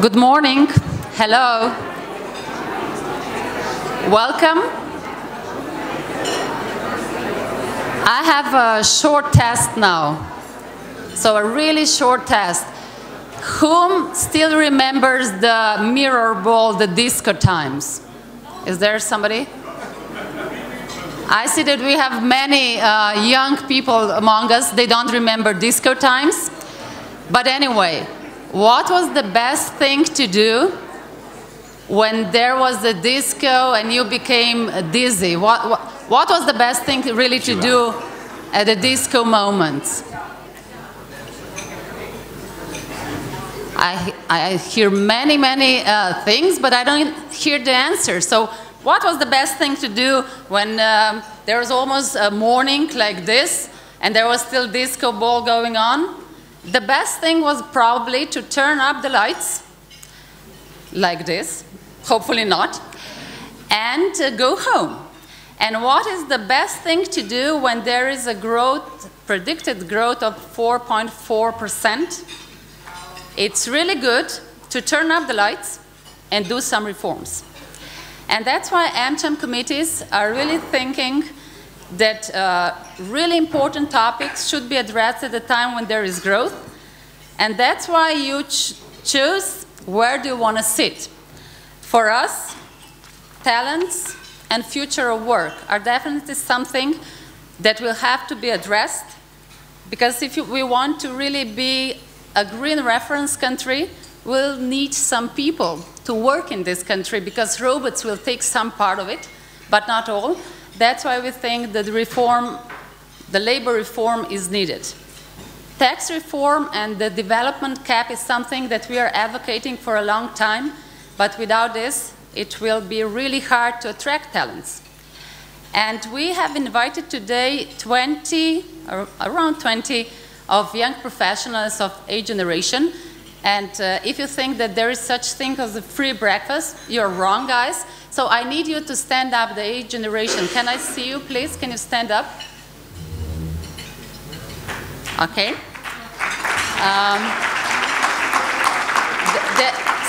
Good morning. Hello. Welcome. I have a short test now. So a really short test. Whom still remembers the mirror ball, the disco times? Is there somebody? I see that we have many young people among us. They don't remember disco times. But anyway, what was the best thing to do when there was a disco and you became dizzy? What was the best thing really to do at the disco moments? I hear many things, but I don't hear the answer. So what was the best thing to do when there was almost a morning like this and there was still disco ball going on? The best thing was probably to turn up the lights like this, hopefully not, and go home. And what is the best thing to do when there is a growth, predicted growth of 4.4%? It's really good to turn up the lights and do some reforms. And that's why AmCham committees are really thinking that really important topics should be addressed at a time when there is growth. And that's why you choose where do you want to sit. For us, talents and future of work are definitely something that will have to be addressed, because if we want to really be a green reference country, we'll need some people to work in this country, because robots will take some part of it, but not all. That's why we think that the labor reform is needed. Tax reform and the development cap is something that we are advocating for a long time, but without this, it will be really hard to attract talents. And we have invited today around 20 of young professionals of A generation. And if you think that there is such thing as a free breakfast, you're wrong, guys. So I need you to stand up, the A generation. Can I see you, please? Can you stand up? Okay.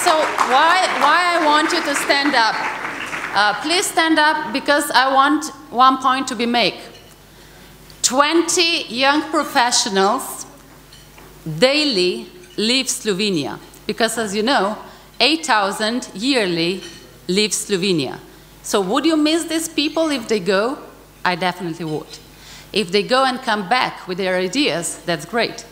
So why I want you to stand up? Please stand up, because I want one point to be made. 20 young professionals daily leave Slovenia, because as you know, 8,000 yearly leave Slovenia. So would you miss these people if they go? I definitely would. If they go and come back with their ideas, that's great.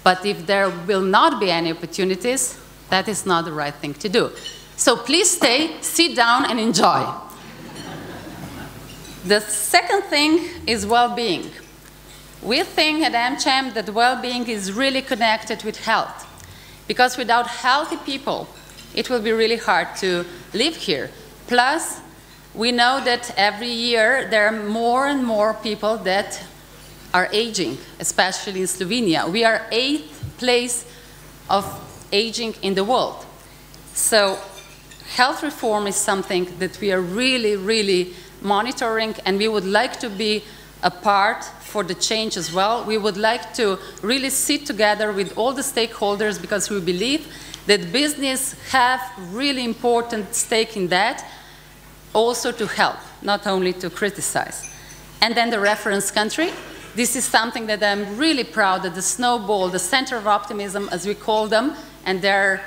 But if there will not be any opportunities, that is not the right thing to do. So please stay, sit down and enjoy. The second thing is well-being. We think at AmCham that well-being is really connected with health, because without healthy people, it will be really hard to live here. Plus, we know that every year there are more and more people that are aging, especially in Slovenia. We are 8th place of aging in the world. So health reform is something that we are really monitoring, and we would like to be a part for the change as well. We would like to really sit together with all the stakeholders, because we believe that business have really important stake in that, also to help, not only to criticize. And then the reference country. This is something that I'm really proud that the snowball, the center of optimism, as we call them, and they're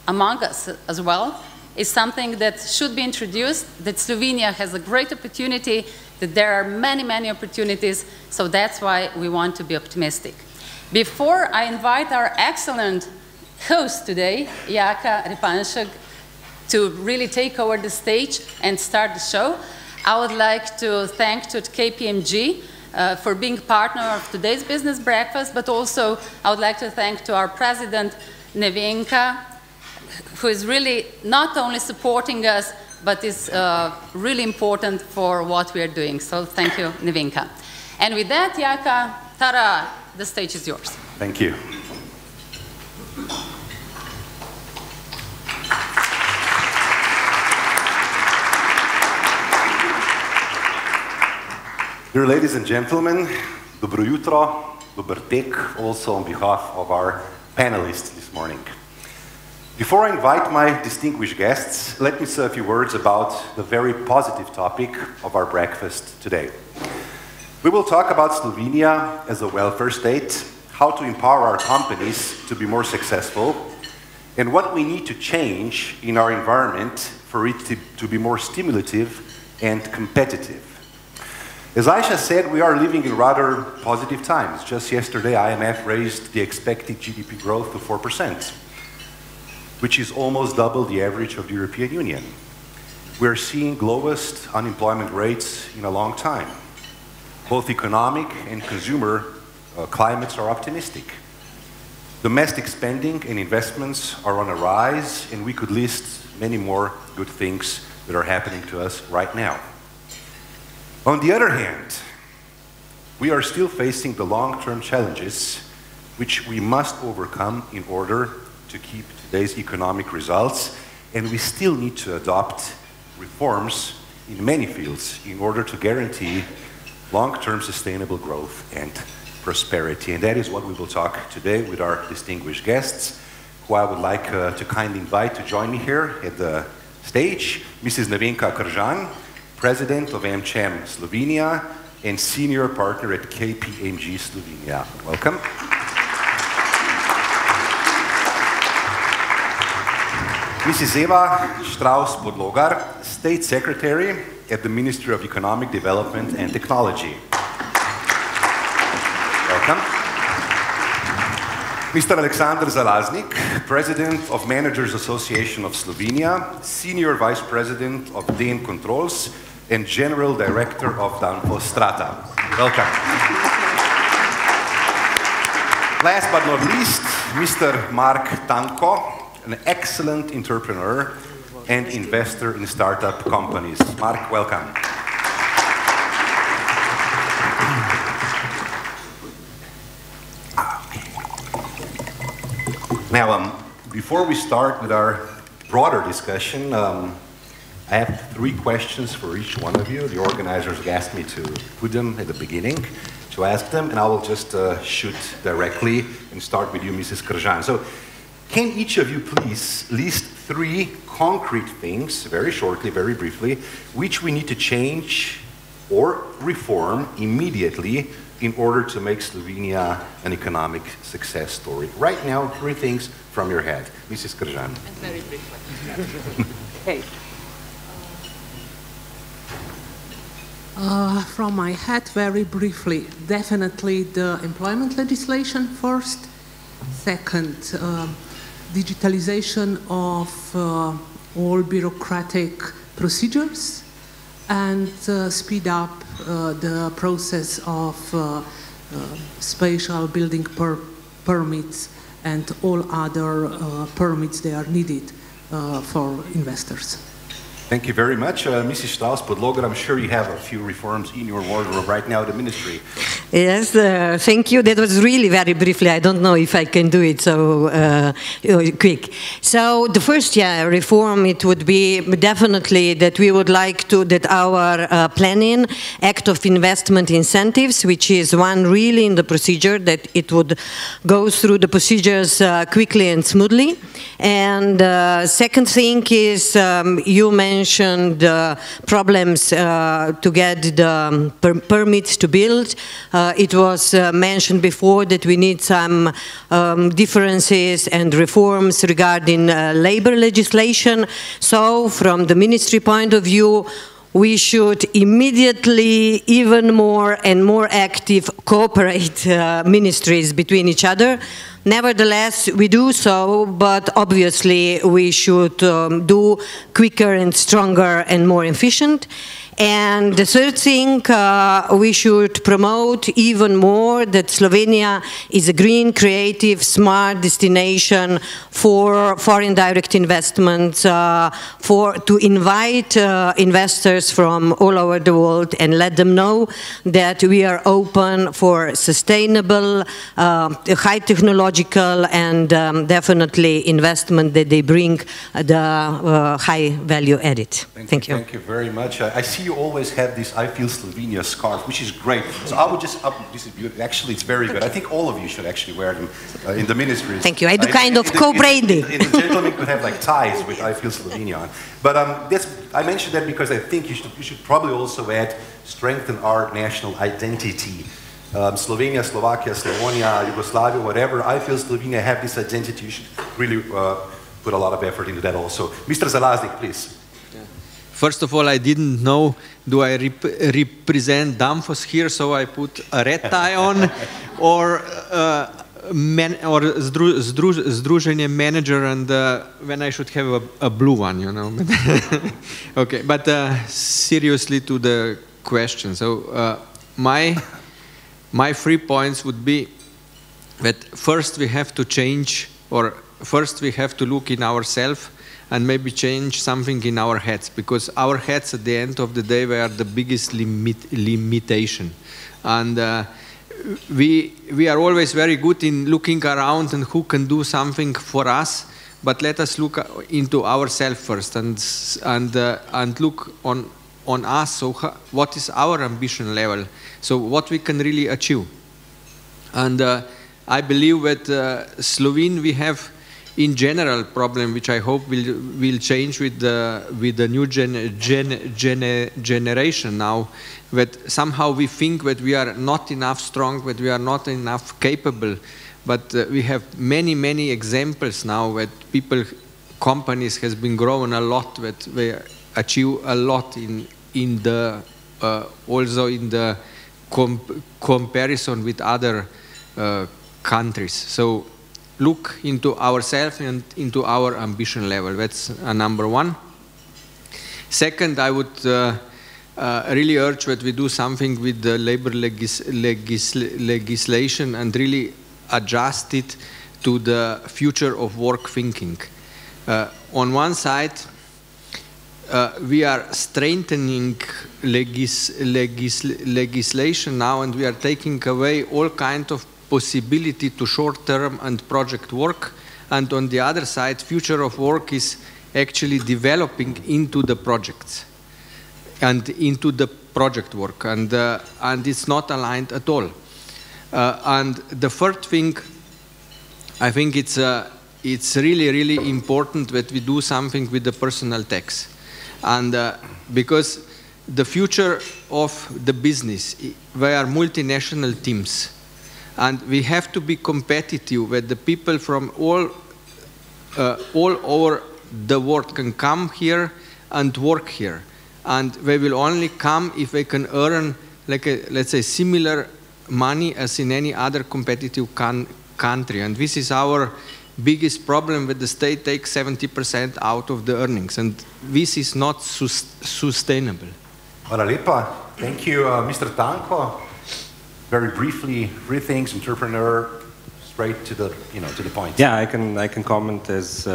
among us as well, is something that should be introduced, that Slovenia has a great opportunity, that there are many opportunities, so that's why we want to be optimistic. Before I invite our excellent host today, Jaka Repanšek, to really take over the stage and start the show, I would like to thank KPMG for being partner of today's business breakfast, but also I would like to thank to our president, Nevenka, who is really not only supporting us, but is really important for what we are doing. So thank you, Nevenka. And with that, Jaka, Tara, the stage is yours. Thank you. Dear ladies and gentlemen, dobro jutro, dober tek, also on behalf of our panelists this morning. Before I invite my distinguished guests, let me say a few words about the very positive topic of our breakfast today. We will talk about Slovenia as a welfare state, how to empower our companies to be more successful, and what we need to change in our environment for it to be more stimulative and competitive. As Aisha said, we are living in rather positive times. Just yesterday, IMF raised the expected GDP growth to 4%, which is almost double the average of the European Union. We're seeing lowest unemployment rates in a long time. Both economic and consumer climates are optimistic. Domestic spending and investments are on a rise, and we could list many more good things that are happening to us right now. On the other hand, we are still facing the long-term challenges which we must overcome in order to keep today's economic results, and we still need to adopt reforms in many fields in order to guarantee long-term sustainable growth and prosperity. And that is what we will talk today with our distinguished guests, who I would like to kindly invite to join me here at the stage. Mrs. Nevenka Kržan, President of AmCham Slovenia and Senior Partner at KPMG Slovenia. Welcome. Mrs. Eva Strauss-Podlogar, State Secretary at the Ministry of Economic Development and Technology. Welcome. Mr. Alexander Zalaznik, President of Managers Association of Slovenia, Senior Vice President of DEN Controls, and General Director of Danfoss Strata. Welcome. Last but not least, Mr. Mark Tanko, an excellent entrepreneur and investor in startup companies. Mark, welcome. Now, before we start with our broader discussion, I have 3 questions for each one of you. The organizers asked me to put them at the beginning, to ask them, and I will just shoot directly and start with you, Mrs. Kržan. So, can each of you please list 3 concrete things, very shortly, very briefly, which we need to change or reform immediately in order to make Slovenia an economic success story? Right now, 3 things from your head. Mrs. Kržan. And very briefly. Okay. From my head, very briefly, definitely the employment legislation first. Second, digitalization of all bureaucratic procedures, and speed up the process of spatial building permits and all other permits that are needed for investors. Thank you very much. Mrs. Strauss-Podlogar, I'm sure you have a few reforms in your wardrobe right now at the ministry. Yes, thank you. That was really very briefly. I don't know if I can do it so quick. So the first reform, it would be definitely that we would like to, that our planning, Act of Investment Incentives, which is one really in the procedure, that it would go through the procedures quickly and smoothly. And second thing is, you mentioned problems to get the permits to build. It was mentioned before that we need some differences and reforms regarding labor legislation. So from the ministry point of view, we should immediately even more and more active cooperate ministries between each other. Nevertheless, we do so, but obviously we should do quicker and stronger and more efficient. And the third thing, we should promote even more that Slovenia is a green, creative, smart destination for foreign direct investments, to invite investors from all over the world and let them know that we are open for sustainable, high technological, and definitely investment that they bring the high value added. Thank you. Thank you very much. I see you always have this I Feel Slovenia scarf, which is great. So I would just, this is beautiful. Actually, it's very good. I think all of you should actually wear them in the ministries. Thank you. I do kind of co-branding. The gentlemen could have like ties with I Feel Slovenia on. But I mentioned that because I think you should probably also add strengthen our national identity. Slovenia, Slovakia, Slavonia, Yugoslavia, whatever, I Feel Slovenia have this identity. You should really put a lot of effort into that also. Mr. Zalaznik, please. First of all, I didn't know, do I represent Danfoss here, so I put a red tie on, or Združenje manager, and when I should have a blue one, you know. Okay, but seriously to the question. So my 3 points would be that first we have to change, or first we have to look in ourselves and maybe change something in our heads, because our heads at the end of the day were the biggest limitation. And we are always very good in looking around and who can do something for us, but let us look into ourselves first and look on us. So what is our ambition level? So what we can really achieve. And I believe that Slovene we have in general problem, which I hope will change with the new generation now, that somehow we think that we are not enough strong, that we are not enough capable, but we have many examples now that companies has been growing a lot, that they achieve a lot in the also in the comparison with other countries. So look into ourselves and into our ambition level. That's number one. Second, I would really urge that we do something with the labor legislation and really adjust it to the future of work thinking. On one side, we are strengthening legislation now, and we are taking away all kinds of possibility to short-term and project work, and on the other side, future of work is actually developing into the projects and into the project work, and it's not aligned at all. And the third thing, I think it's really important that we do something with the personal tax, and because the future of the business, they are multinational teams. And we have to be competitive, where the people from all over the world can come here and work here. And they will only come if they can earn, let's say, similar money as in any other competitive country. And this is our biggest problem, that the state takes 70% out of the earnings. And this is not sustainable. Hvala lepa. Thank you, Mr. Tanko. Very briefly, three things, entrepreneur, straight to the point. Yeah, I can comment as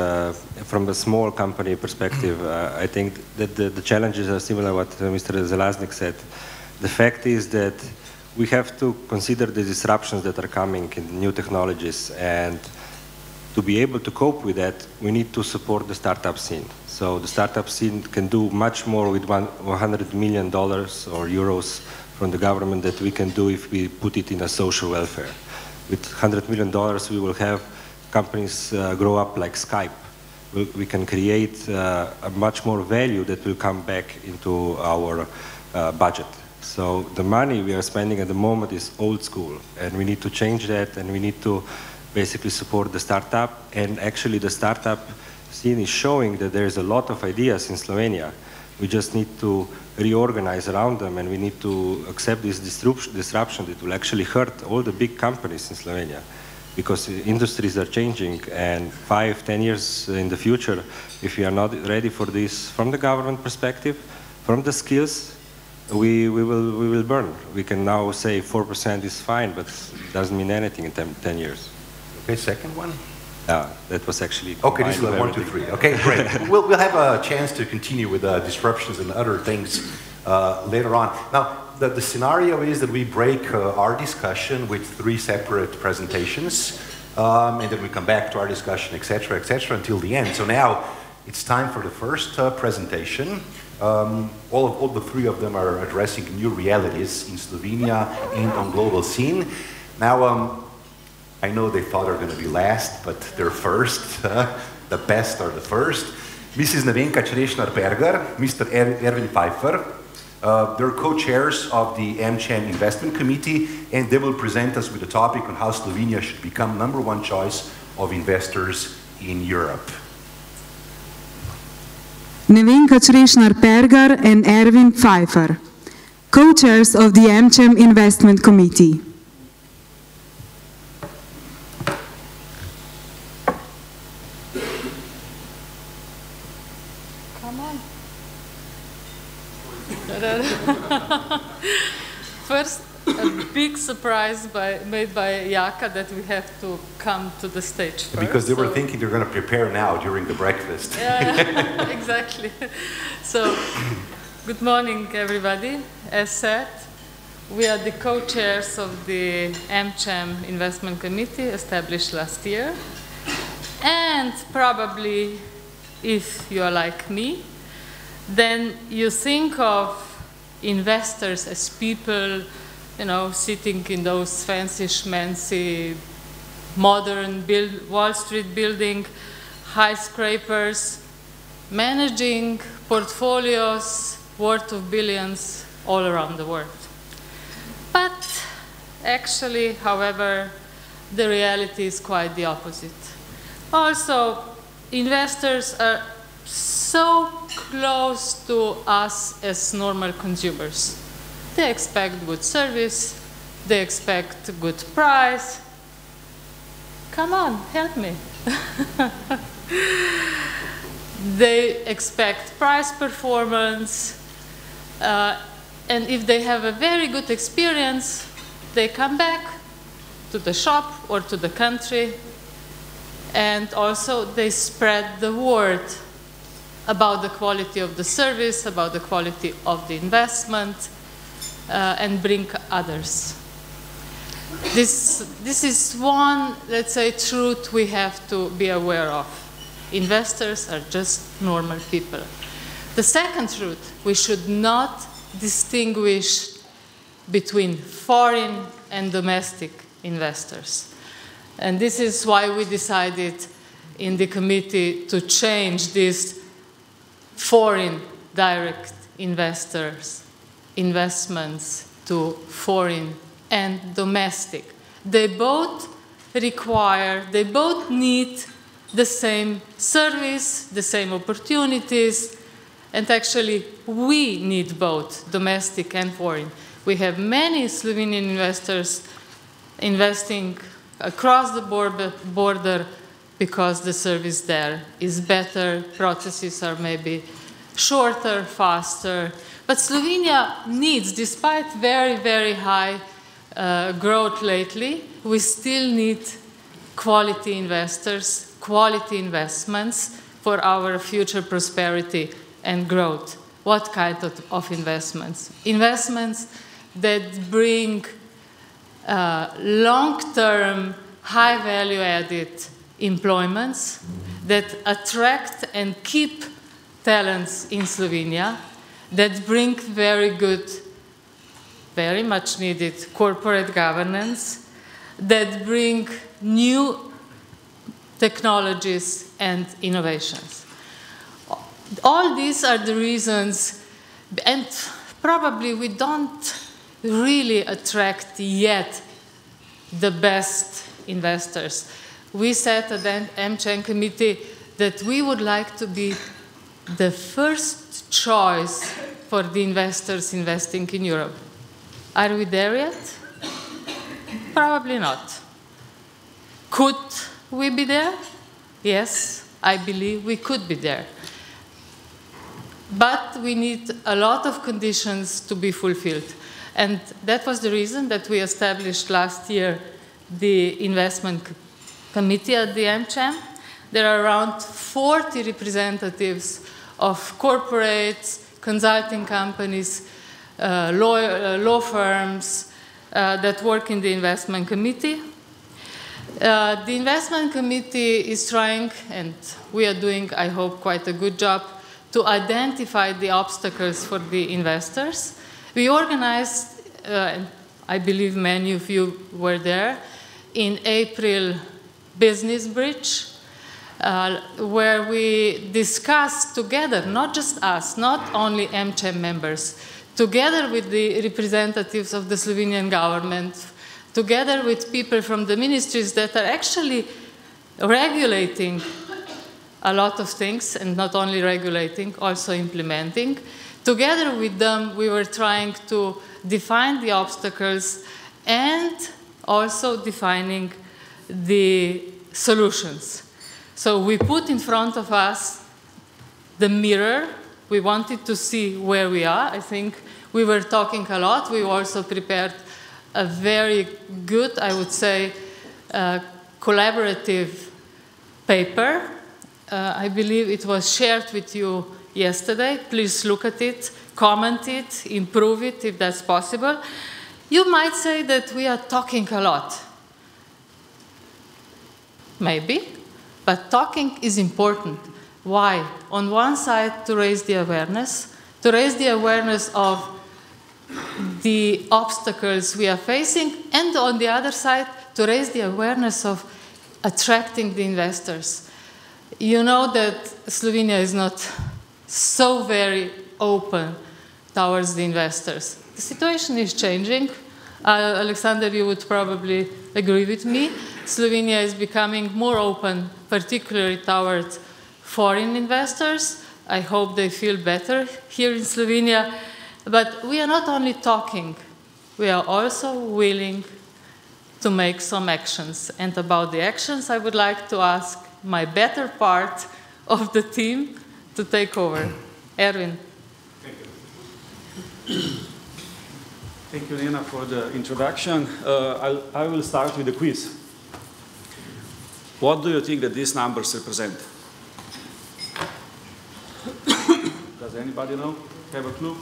from a small company perspective. I think that the challenges are similar to what Mr. Zalaznik said. The fact is that we have to consider the disruptions that are coming in new technologies, and to be able to cope with that, we need to support the startup scene. So the startup scene can do much more with $100 million or euros from the government that we can do if we put it in a social welfare. With $100 million, we will have companies grow up like Skype. We can create a much more value that will come back into our budget. So the money we are spending at the moment is old school, and we need to change that, and we need to basically support the startup. And actually the startup scene is showing that there is a lot of ideas in Slovenia. We just need to reorganize around them, and we need to accept this disruption that will actually hurt all the big companies in Slovenia, because industries are changing, and 5-10 years in the future, if we are not ready for this from the government perspective, from the skills, we will burn. We can now say 4% is fine, but it doesn't mean anything in 10 years. Okay, second one. That was actually okay. This is like 1, 2, 3. Okay, great. we'll have a chance to continue with disruptions and other things later on. Now, the scenario is that we break our discussion with 3 separate presentations, and then we come back to our discussion, etc., until the end. So now it's time for the first presentation. All the three of them are addressing new realities in Slovenia and on global scene. Now, I know they thought they're going to be last, but they're first. The best are the first. Mrs. Nevenka Črešnar-Pergar, Mr. Erwin Pfeiffer. They're co-chairs of the AmCham Investment Committee, and they will present us with a topic on how Slovenia should become #1 choice of investors in Europe. Nevenka Črešnar-Pergar and Erwin Pfeiffer, co-chairs of the AmCham Investment Committee. Come on. First, a big surprise made by Jaka that we have to come to the stage first. Because they were thinking they're going to prepare now during the breakfast. Yeah, exactly. So, good morning, everybody. As said, we are the co-chairs of the AmCham Investment Committee established last year. And probably, if you are like me, then you think of investors as people, you know, sitting in those fancy schmancy modern Wall Street building, high scrapers, managing portfolios worth of billions all around the world. But actually, however, the reality is quite the opposite. Also, investors are so close to us as normal consumers. They expect good service, they expect good price. Come on, help me. They expect price performance, and if they have a very good experience, they come back to the shop or to the country, and also they spread the word about the quality of the service, about the quality of the investment, and bring others. This is one, let's say, truth we have to be aware of. Investors are just normal people. The second truth, we should not distinguish between foreign and domestic investors. And this is why we decided in the committee to change this foreign direct investments to foreign and domestic. They both require, they both need the same service, the same opportunities, and actually we need both domestic and foreign. We have many Slovenian investors investing across the border because the service there is better, processes are maybe shorter, faster. But Slovenia needs, despite very, very high growth lately, we still need quality investors, quality investments for our future prosperity and growth. What kind of investments? Investments that bring long-term, high value-added employments, that attract and keep talents in Slovenia, that bring very good, very much needed corporate governance, that bring new technologies and innovations. All these are the reasons, and probably we don't really attract yet the best investors. We said at the AmCham committee that we would like to be the first choice for the investors investing in Europe. Are we there yet? Probably not. Could we be there? Yes, I believe we could be there. But we need a lot of conditions to be fulfilled. And that was the reason that we established last year the investment committee at the AmCham. There are around 40 representatives of corporates, consulting companies, law firms that work in the investment committee. The investment committee is trying, and we are doing, I hope, quite a good job, to identify the obstacles for the investors. We organized, I believe many of you were there, in April Business Bridge, where we discussed together, not just us, not only AmCham members, together with the representatives of the Slovenian government, together with people from the ministries that are actually regulating a lot of things, and not only regulating, also implementing. Together with them, we were trying to define the obstacles and also defining the solutions. So we put in front of us the mirror. We wanted to see where we are. I think we were talking a lot. We also prepared a very good, I would say, collaborative paper. I believe it was shared with you yesterday. Please look at it, comment it, improve it if that's possible. You might say that we are talking a lot. Maybe, but talking is important. Why? On one side, to raise the awareness of the obstacles we are facing, and on the other side, to raise the awareness of attracting the investors. You know that Slovenia is not so very open towards the investors. The situation is changing. Alexander, you would probably agree with me. Slovenia is becoming more open, particularly towards foreign investors. I hope they feel better here in Slovenia. But we are not only talking, we are also willing to make some actions. And about the actions, I would like to ask my better part of the team to take over. Erwin. Thank you. Thank you, Lena, for the introduction. I will start with the quiz. What do you think that these numbers represent? Does anybody know? Have a clue?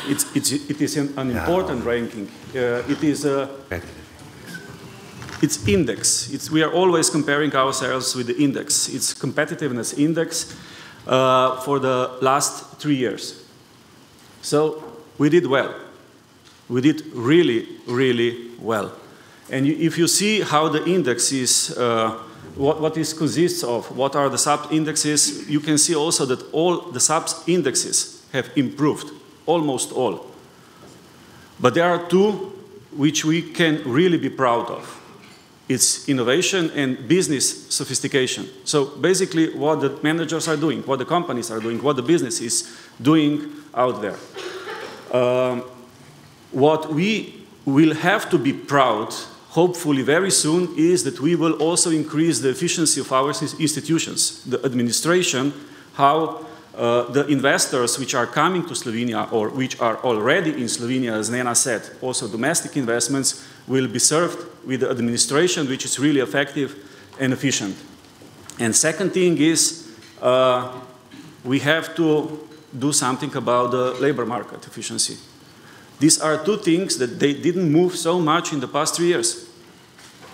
It is an important ranking. It's index. We are always comparing ourselves with the index. It's competitiveness index for the last 3 years. So we did well. We did really, really well. And if you see how the index is, what it consists of, what are the sub-indexes, you can see also that all the sub-indexes have improved, almost all. But there are two which we can really be proud of. It's innovation and business sophistication. So basically what the managers are doing, what the companies are doing, what the business is doing out there. What we will have to be proud, hopefully very soon, is that we will also increase the efficiency of our institutions, the administration, how the investors which are coming to Slovenia or which are already in Slovenia, as Nena said, also domestic investments, will be served with the administration which is really effective and efficient. And second thing is we have to do something about the labor market efficiency. These are two things that they didn't move so much in the past 3 years.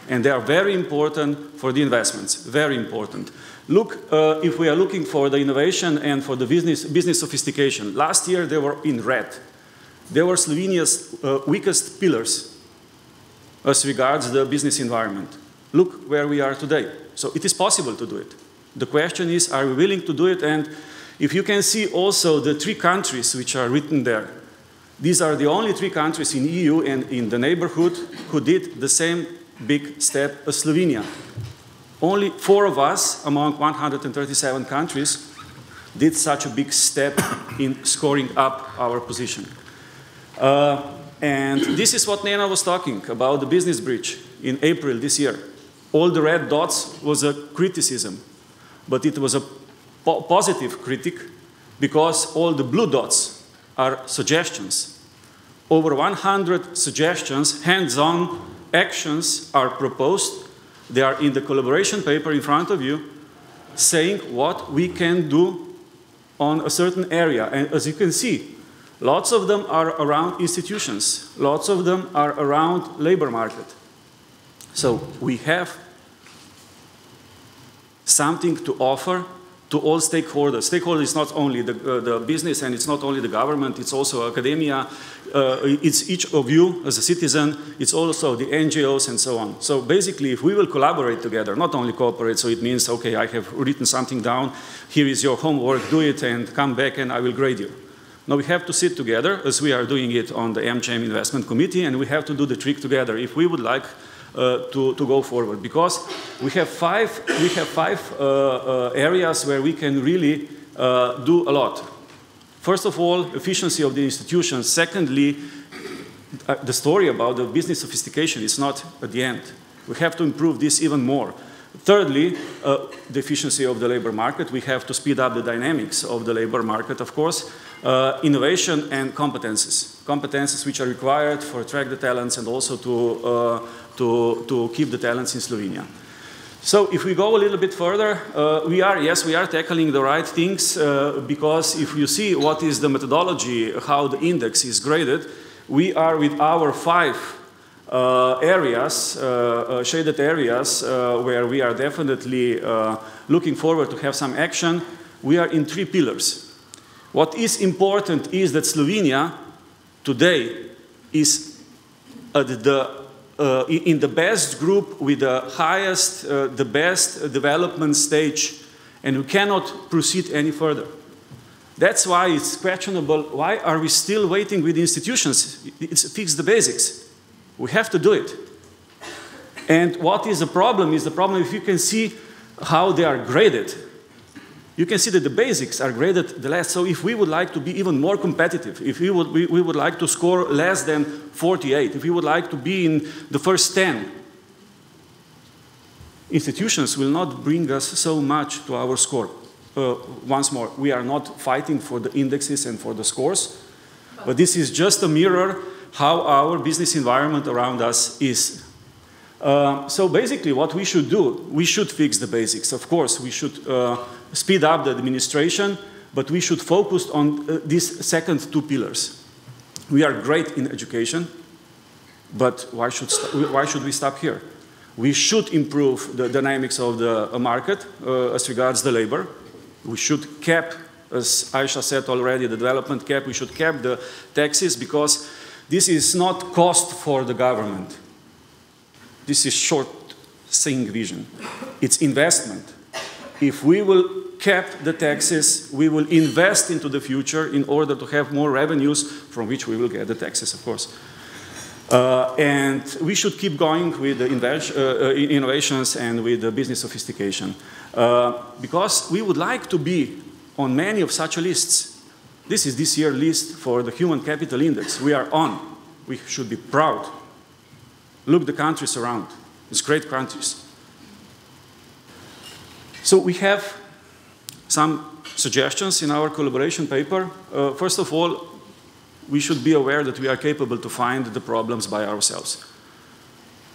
And they are very important for the investments, very important. Look, if we are looking for the innovation and for the business sophistication, last year they were in red. They were Slovenia's weakest pillars as regards the business environment. Look where we are today. So it is possible to do it. The question is, are we willing to do it? And if you can see also the 3 countries which are written there, these are the only 3 countries in EU and in the neighborhood who did the same big step as Slovenia. Only 4 of us among 137 countries did such a big step in scoring up our position. And this is what Nena was talking about, the business bridge in April this year. All the red dots was a criticism, but it was a positive critic because all the blue dots are suggestions. Over 100 suggestions, hands-on actions are proposed. They are in the collaboration paper in front of you, saying what we can do on a certain area. And as you can see, Lots of them are around institutions. Lots of them are around labor market. So we have something to offer to all stakeholders. Stakeholders is not only the business, and it's not only the government, it's also academia, it's each of you as a citizen, it's also the NGOs and so on. So basically, if we will collaborate together, not only cooperate, so it means, okay, I have written something down, here is your homework, do it and come back and I will grade you. No, we have to sit together, as we are doing it on the AmCham Investment Committee, and we have to do the trick together if we would like to go forward, because we have five areas where we can really do a lot. First of all, efficiency of the institutions. Secondly, the story about the business sophistication is not at the end. We have to improve this even more. Thirdly, the efficiency of the labor market. We have to speed up the dynamics of the labor market, of course. Innovation and competences. Competences which are required for attract the talents and also to keep the talents in Slovenia. So if we go a little bit further, we are tackling the right things, because if you see what is the methodology, how the index is graded, we are with our 5 areas, shaded areas, where we are definitely looking forward to have some action. We are in 3 pillars. What is important is that Slovenia today is at in the best group with the highest, the best development stage, and we cannot proceed any further. That's why it's questionable, why are we still waiting with institutions? It's fix the basics. We have to do it. And what is the problem is the problem if you can see how they are graded. You can see that the basics are graded the less. So if we would like to be even more competitive, if we would like to score less than 48, if we would like to be in the first 10, institutions will not bring us so much to our score. Once more, we are not fighting for the indexes and for the scores, but this is just a mirror how our business environment around us is. So basically what we should do, we should fix the basics. Of course, we should speed up the administration, but we should focus on these second 2 pillars. We are great in education, but why should we stop here? We should improve the dynamics of the market as regards the labor. We should cap, as Aisha said already, the development cap. We should cap the taxes, because this is not cost for the government. This is short-seeing vision. It's investment. If we will cap the taxes, we will invest into the future in order to have more revenues from which we will get the taxes, of course. And we should keep going with the innovations and with the business sophistication. Because we would like to be on many of such lists. This is this year's list for the Human Capital Index. We are on. We should be proud. Look the countries around. It's great countries. So we have some suggestions in our collaboration paper. First of all, we should be aware that we are capable to find the problems by ourselves.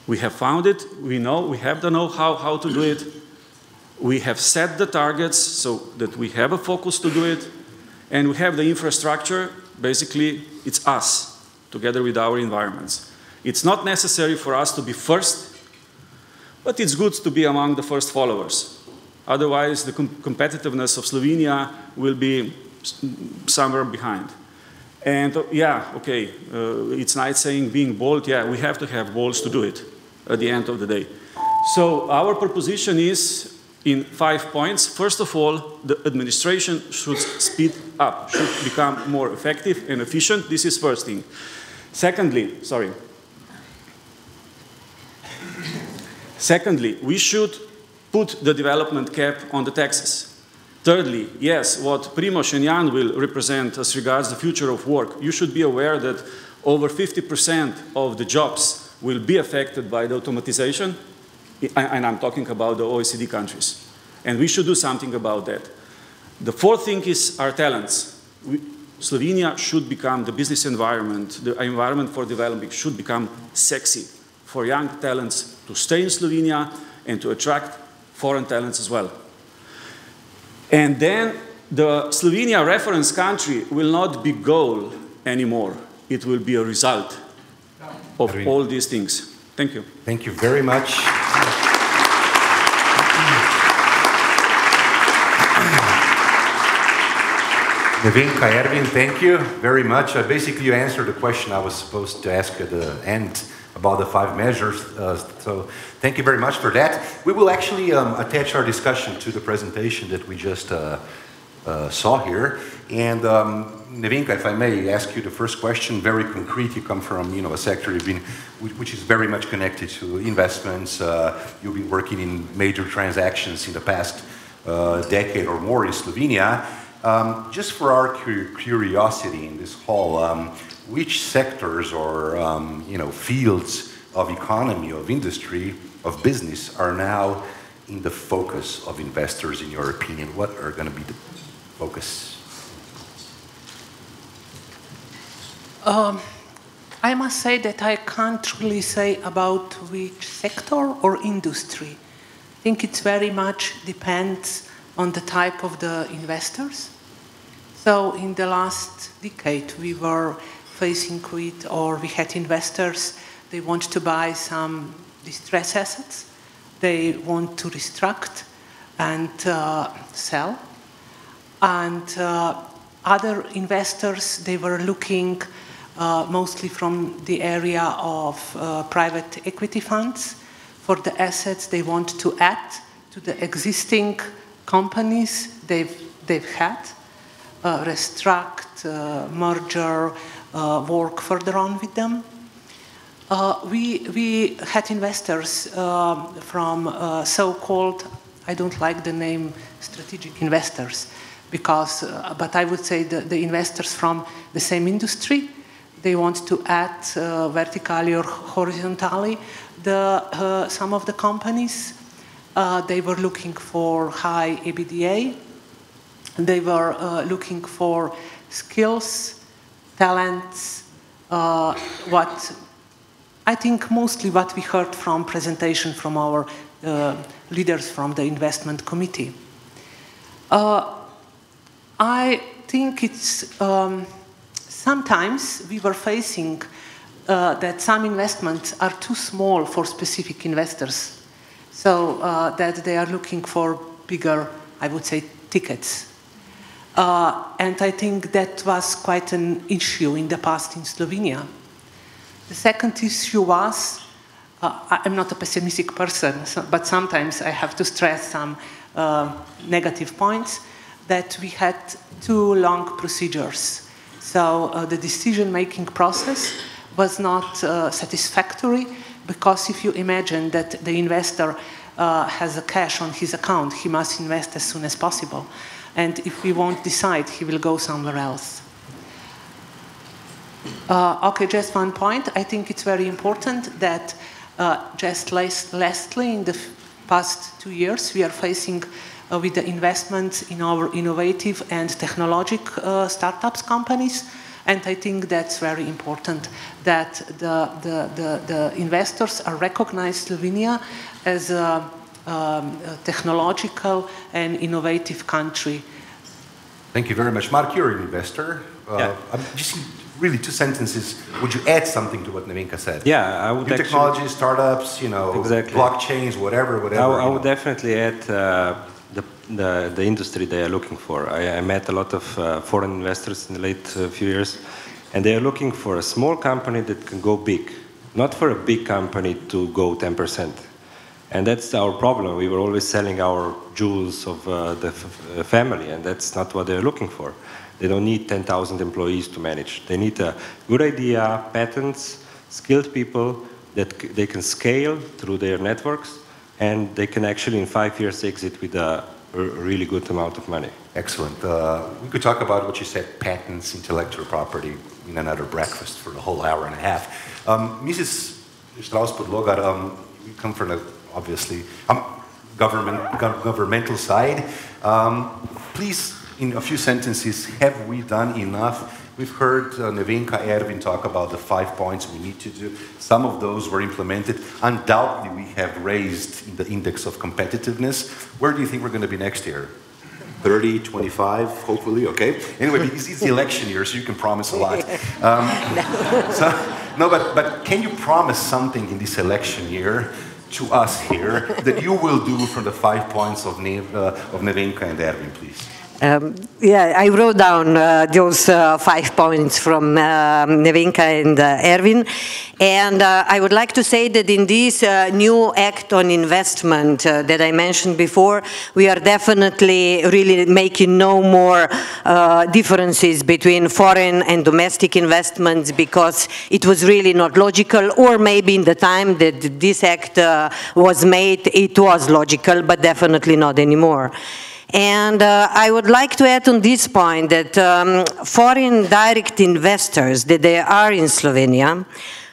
We have found it. We know. We have the know-how how to do it. We have set the targets so that we have a focus to do it. And we have the infrastructure. Basically, it's us, together with our environments. It's not necessary for us to be first, but it's good to be among the first followers. Otherwise, the competitiveness of Slovenia will be somewhere behind. And yeah, okay, it's nice saying being bold. Yeah, we have to have balls to do it at the end of the day. So our proposition is in 5 points. First of all, the administration should speed up, should become more effective and efficient. This is first thing. Secondly, we should put the development cap on the taxes. Thirdly, yes, what Primož and Jan will represent as regards the future of work, you should be aware that over 50% of the jobs will be affected by the automatization, and I'm talking about the OECD countries. And we should do something about that. The fourth thing is our talents. Slovenia should become the business environment, the environment for development should become sexy for young talents to stay in Slovenia and to attract foreign talents as well. And then the Slovenia reference country will not be goal. anymore. It will be a result of all these things. Thank you. Thank you very much. Nevenka, Erwin, thank you very much. Basically, you answered the question I was supposed to ask at the end about the 5 measures. So thank you very much for that. We will actually attach our discussion to the presentation that we just saw here. And Nevenka, if I may ask you the first question, very concrete. You come from a sector which is very much connected to investments. You've been working in major transactions in the past decade or more in Slovenia. Just for our curiosity in this hall, which sectors or fields of economy, of industry, of business are now in the focus of investors, in your opinion? What are going to be the focus? I must say that I can't really say about which sector or industry. I think it very much depends on the type of the investors. So in the last decade, we were facing with, or we had investors, they want to buy some distressed assets, they want to restruct and sell. And other investors, they were looking mostly from the area of private equity funds for the assets they want to add to the existing companies they've had, restruct, merger, work further on with them. We had investors from so-called, I don't like the name strategic investors, because, but I would say the investors from the same industry, they want to add vertically or horizontally some of the companies. They were looking for high EBITDA. They were looking for skills, talents, what I think mostly what we heard from presentation from our leaders from the investment committee. I think it's sometimes we were facing that some investments are too small for specific investors, so that they are looking for bigger, I would say, tickets. And I think that was quite an issue in the past in Slovenia. The second issue was, I'm not a pessimistic person, but sometimes I have to stress some negative points, that we had too long procedures. So the decision-making process was not satisfactory, because if you imagine that the investor has a cash on his account, he must invest as soon as possible. And if he won't decide, he will go somewhere else. Okay, just one point. I think it's very important that just lastly, in the past 2 years, we are facing with the investments in our innovative and technological startups companies. And I think that's very important, that the investors are recognized Slovenia as a technological and innovative country. Thank you very much. Mark, you're an investor. Just really 2 sentences. Would you add something to what Nevenka said? Yeah, I would. New technology, startups, exactly. Blockchains, whatever. I would definitely add the industry they are looking for. I met a lot of foreign investors in the late few years, and they are looking for a small company that can go big, not for a big company to go 10%. And that's our problem. We were always selling our jewels of the family, and that's not what they're looking for. They don't need 10,000 employees to manage. They need a good idea, patents, skilled people that they can scale through their networks, and they can actually in 5 years exit with a really good amount of money. Excellent. We could talk about what you said, patents, intellectual property, in another breakfast for the whole hour and a half. Mrs. Strauss-Podlogar, you come from a obviously governmental side. Please, in a few sentences, have we done enough? We've heard Nevenka, Erwin talk about the 5 points we need to do. Some of those were implemented. Undoubtedly, we have raised the index of competitiveness. Where do you think we're going to be next year? 30, 25, hopefully, okay? Anyway, it's the election year, so you can promise a lot. But can you promise something in this election year to us here that you will do from the 5 points of Nevenka and Erwin, please? Yeah, I wrote down those 5 points from Nevenka and Erwin, and I would like to say that in this new act on investment that I mentioned before, we are definitely really making no more differences between foreign and domestic investments, because it was really not logical, or maybe in the time that this act was made, it was logical, but definitely not anymore. And I would like to add on this point that foreign direct investors that they are in Slovenia,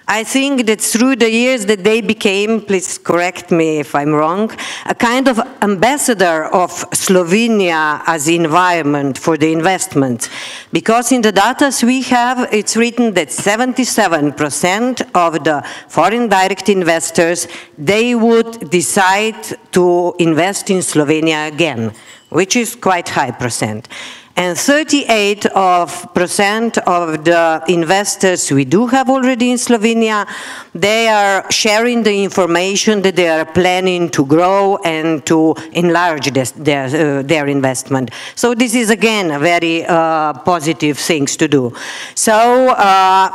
I think that through the years that they became, please correct me if I'm wrong, a kind of ambassador of Slovenia as environment for the investment. Because in the data we have, it's written that 77% of the foreign direct investors, they would decide to invest in Slovenia again, which is quite high percent. And 38% of the investors we do have already in Slovenia, they are sharing the information that they are planning to grow and to enlarge their investment. So this is again a very positive things to do. So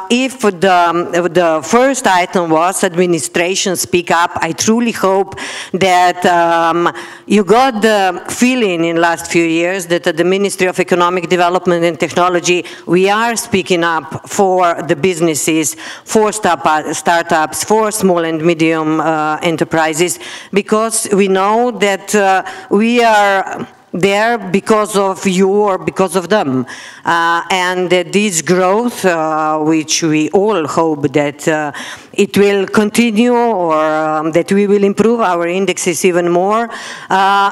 if the first item was administration speak up, I truly hope that you got the feeling in the last few years that at the Ministry of Economic Development and Technology, we are speaking up for the businesses, for startups, for small and medium enterprises, because we know that we are there because of you or because of them. And that this growth, which we all hope that it will continue, or that we will improve our indexes even more,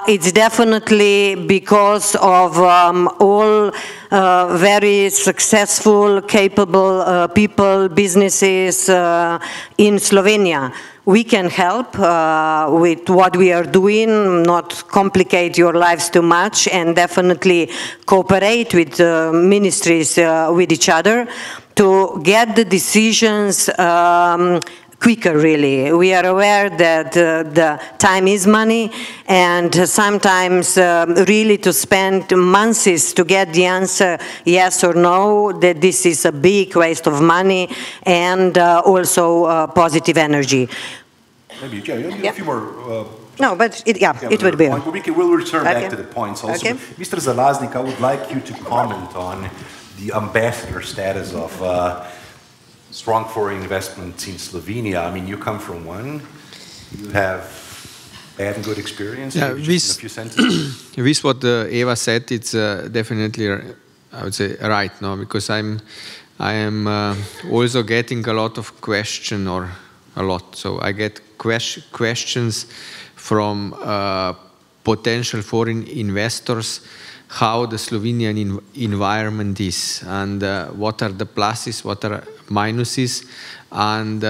it's definitely because of all very successful, capable people, businesses in Slovenia. We can help with what we are doing, not complicate your lives too much, and definitely cooperate with ministries, with each other, to get the decisions quicker, really. We are aware that the time is money, and sometimes really to spend months to get the answer yes or no, that this is a big waste of money and also positive energy. Maybe, yeah, a few more... no, but it would be. We'll return back to the points also. Okay. Mr. Zalaznik, I would like you to comment on the ambassador status of strong foreign investments in Slovenia. I mean, you come from one, you have bad and good experience. Yeah, in a few sentences. With what Eva said, it's definitely, I would say, right, no? Because I am also getting a lot of questions, or a lot. So I get questions from potential foreign investors, how the Slovenian environment is, and what are the pluses, what are minuses, and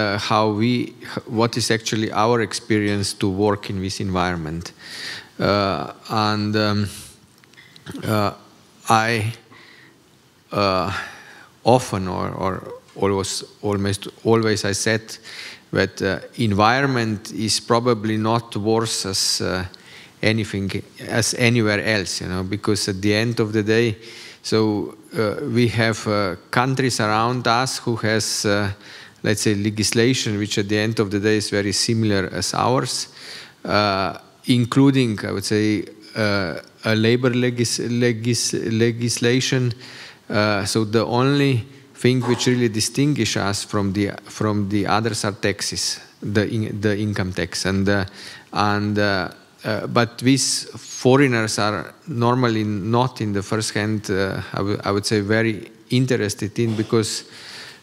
what is actually our experience to work in this environment. I often, or almost always, I said that environment is probably not worse as anything as anywhere else, you know, because at the end of the day, so we have countries around us who has, let's say, legislation which at the end of the day is very similar as ours, including, I would say, a labor legislation. So the only thing which really distinguishes us from the others are taxes, the income tax, but these foreigners are normally not in the first hand, I would say, very interested in, because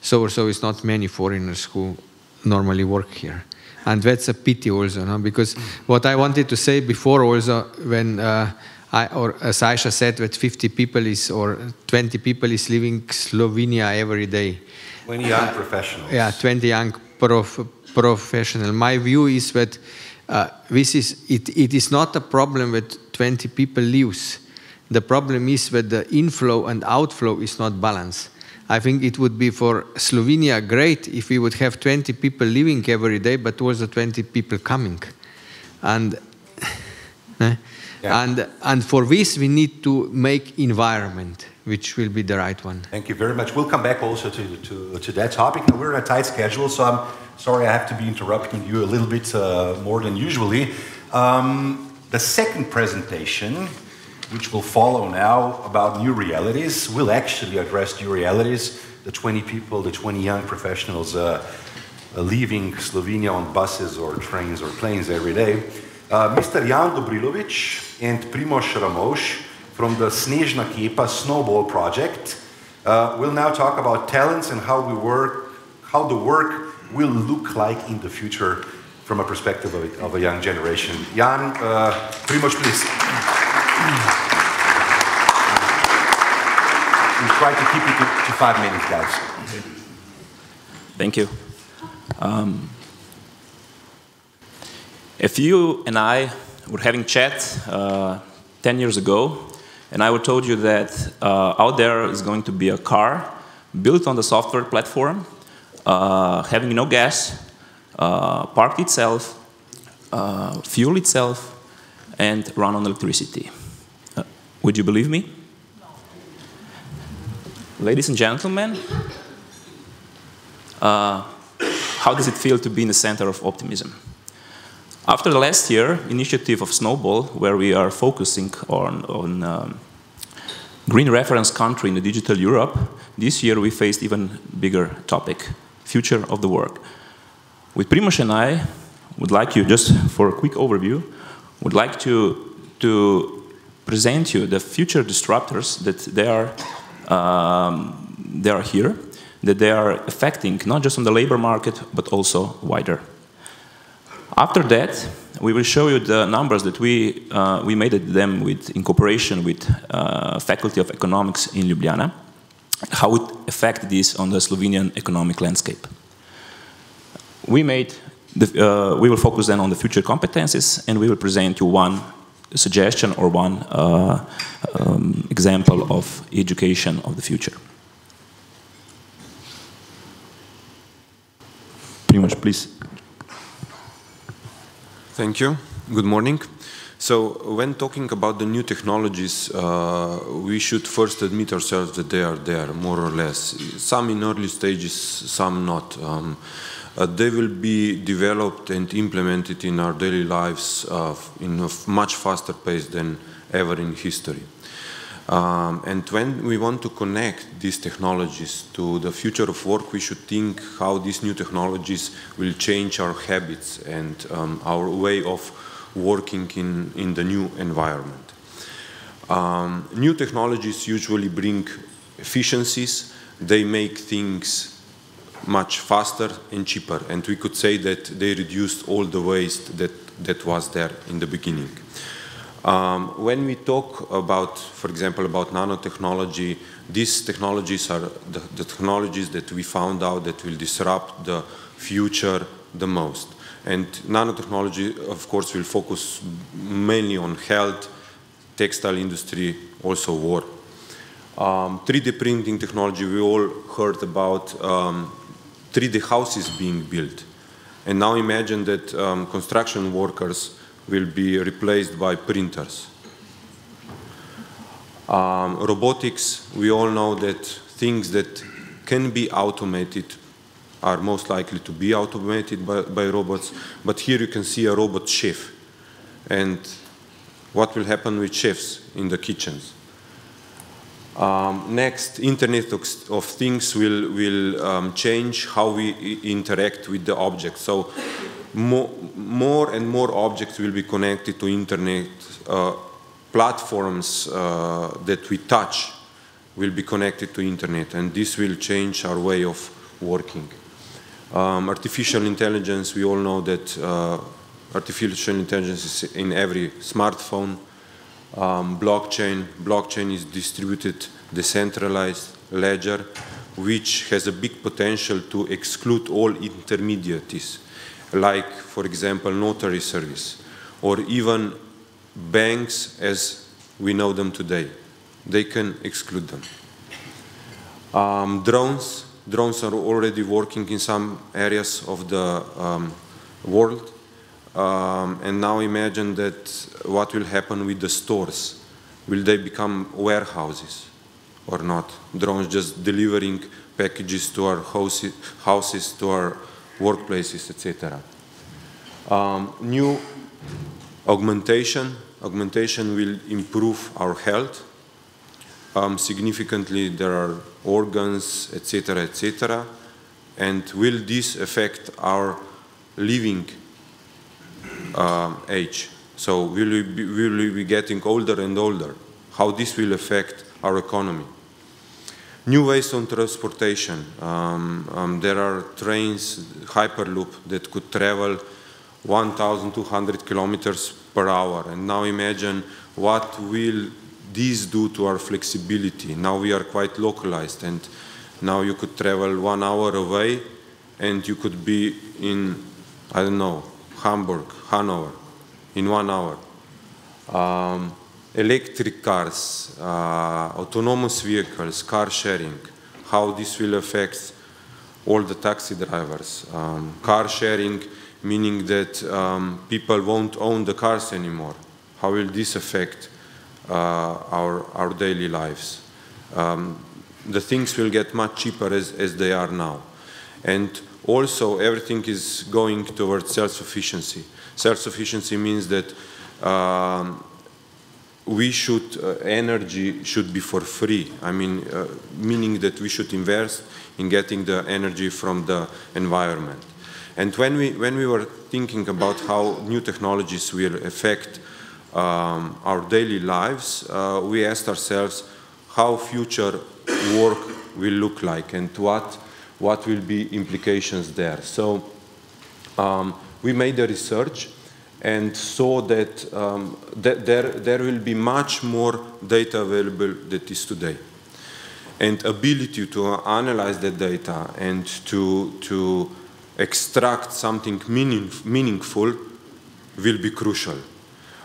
so it's not many foreigners who normally work here. And that's a pity also, no? Because what I wanted to say before also, when as Aisha said, that 50 people or 20 people is leaving Slovenia every day. 20 young professionals. Yeah, 20 young professionals. My view is that it is not a problem that 20 people leaves. The problem is that the inflow and outflow is not balanced. I think it would be for Slovenia great if we would have 20 people leaving every day, but also 20 people coming. And, and for this, we need to make environment, which will be the right one. Thank you very much. We'll come back also to that topic. Now, we're on a tight schedule, so I'm sorry I have to be interrupting you a little bit more than usually. The second presentation, which will follow now about new realities, will actually address new realities. The 20 people, the 20 young professionals leaving Slovenia on buses or trains or planes every day. Mr. Jan Dobrilovic and Primož Ramoš from the Snežna Kepa Snowball Project will now talk about talents and how the work will look like in the future from a perspective of a young generation. Jan, Primož, please. We try to keep it to 5 minutes, guys. Thank you. If you and I were having chat 10 years ago, and I would told you that out there is going to be a car built on the software platform, having no gas, parked itself, fuel itself, and run on electricity. Would you believe me? Ladies and gentlemen, how does it feel to be in the center of optimism? After the last year initiative of Snowball, where we are focusing on green reference country in the digital Europe, this year we faced even bigger topic, future of the work. With Primož and I would like you, just for a quick overview, would like to present you the future disruptors that they are here, that they are affecting not just on the labor market, but also wider. After that, we will show you the numbers that we made them in cooperation with Faculty of Economics in Ljubljana, how it affects this on the Slovenian economic landscape. We will focus then on the future competencies, and we will present you one suggestion or one example of education of the future. Primož, please. Thank you. Good morning. So when talking about the new technologies, we should first admit ourselves that they are there, more or less. Some in early stages, some not. They will be developed and implemented in our daily lives in a much faster pace than ever in history. And when we want to connect these technologies to the future of work, we should think how these new technologies will change our habits and our way of working in the new environment. New technologies usually bring efficiencies. They make things much faster and cheaper, and we could say that they reduced all the waste that was there in the beginning. When we talk about, for example, about nanotechnology, these technologies are the technologies that we found out that will disrupt the future the most. And nanotechnology, of course, will focus mainly on health, textile industry, also war. 3D printing technology, we all heard about 3D houses being built. And now imagine that construction workers will be replaced by printers. Robotics, we all know that things that can be automated are most likely to be automated by robots, but here you can see a robot chef. And what will happen with chefs in the kitchens? Next, Internet of Things will change how we interact with the objects. So more and more objects will be connected to Internet. Platforms that we touch will be connected to Internet, and this will change our way of working. Artificial intelligence, we all know that artificial intelligence is in every smartphone. Blockchain is distributed, decentralized ledger, which has a big potential to exclude all intermediaries, like, for example, notary service, or even banks as we know them today. they can exclude them. Drones are already working in some areas of the world. And now imagine that what will happen with the stores. Will they become warehouses or not? Drones just delivering packages to our houses, to our workplaces, etc. New augmentation will improve our health. Significantly, there are organs, etc., etc. And will this affect our living age? So will we be getting older and older? How this will affect our economy? New ways on transportation. There are trains, Hyperloop, that could travel 1,200 kilometers per hour. And now imagine what will this do to our flexibility. Now we are quite localized, and now you could travel 1 hour away and you could be in, I don't know, Hamburg, Hanover, in 1 hour. Electric cars, autonomous vehicles, car sharing, how this will affect all the taxi drivers. Car sharing, meaning that people won't own the cars anymore. How will this affect our daily lives? The things will get much cheaper as they are now. And also, everything is going towards self-sufficiency. Self-sufficiency means that energy should be for free. I mean, meaning that we should invest in getting the energy from the environment. And when we were thinking about how new technologies will affect our daily lives, we asked ourselves how future work will look like and what will be implications there. So we made the research and saw that, there will be much more data available than is today. And ability to analyze the data and to extract something meaningful will be crucial.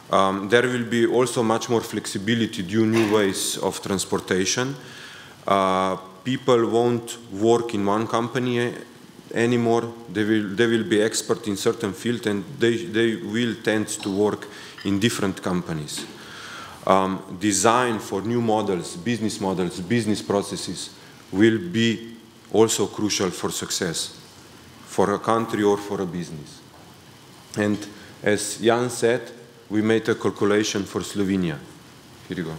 There will be also much more flexibility due to new ways of transportation. People won't work in one company anymore. They will be expert in certain field, and they will tend to work in different companies. Design for new models, business processes will be also crucial for success, for a country or for a business. And as Jan said, we made a calculation for Slovenia. Here you go.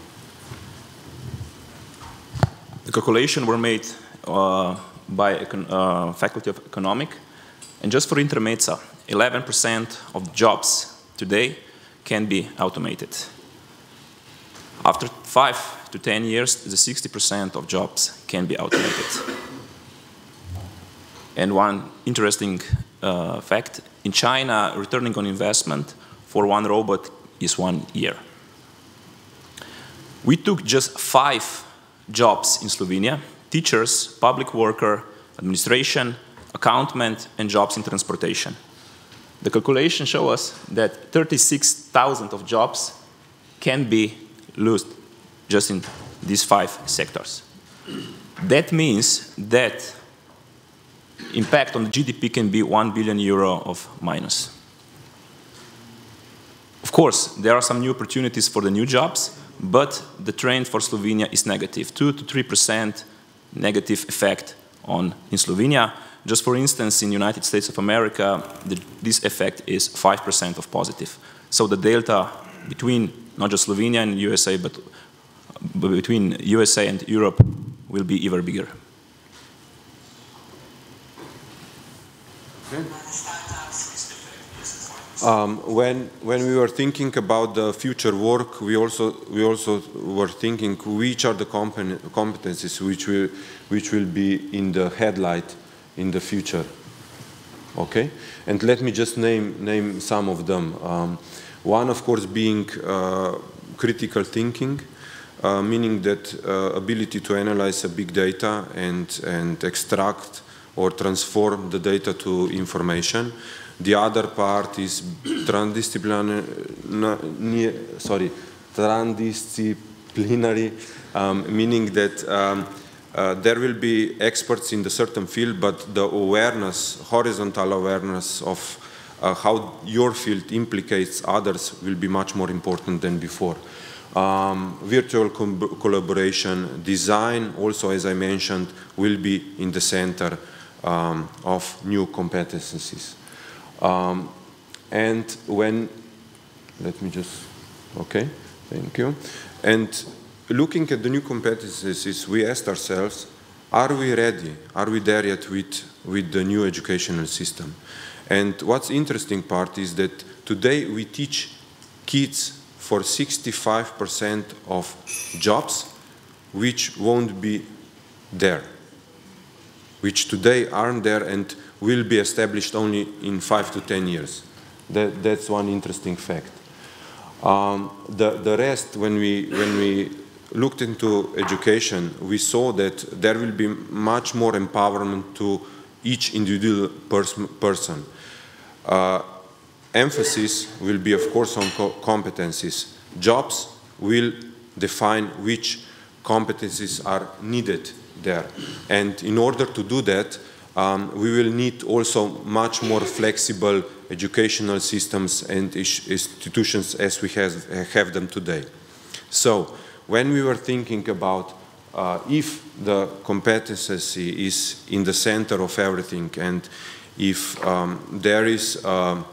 The calculation were made by Faculty of Economic, and just for Intermezza, 11% of jobs today can be automated. After 5 to 10 years, the 60% of jobs can be automated. And one interesting fact, in China, returning on investment for one robot is 1 year. We took just 5 jobs in Slovenia: teachers, public worker, administration, accountant, and jobs in transportation. The calculation shows us that 36,000 of jobs can be lost just in these 5 sectors. That means that impact on the GDP can be €1 billion of minus. Of course, there are some new opportunities for the new jobs, but the trend for Slovenia is negative, 2 to 3% negative effect in Slovenia. Just for instance, in the United States of America, this effect is 5% of positive. So the delta between not just Slovenia and USA, but between USA and Europe will be even bigger. Okay. When we were thinking about the future work, we also were thinking which are the competencies which will be in the headlight in the future. Okay, and let me just name some of them. One, of course, being critical thinking, meaning that ability to analyze a big data and extract or transform the data to information. The other part is transdisciplinary meaning that there will be experts in the certain field, but the awareness, horizontal awareness of how your field implicates others will be much more important than before. Virtual collaboration, design, also as I mentioned, will be in the center of new competencies. And when, let me just, okay, thank you. And looking at the new competencies, we asked ourselves, are we ready? Are we there yet with the new educational system? And what's interesting part is that today we teach kids for 65% of jobs which won't be there, which today aren't there and will be established only in 5 to 10 years. That's one interesting fact. The rest, when we looked into education, we saw that there will be much more empowerment to each individual person. Emphasis will be, of course, on competencies. Jobs will define which competencies are needed there. And in order to do that, we will need also much more flexible educational systems and institutions as we have them today. So, when we were thinking about if the competency is in the center of everything and if there is a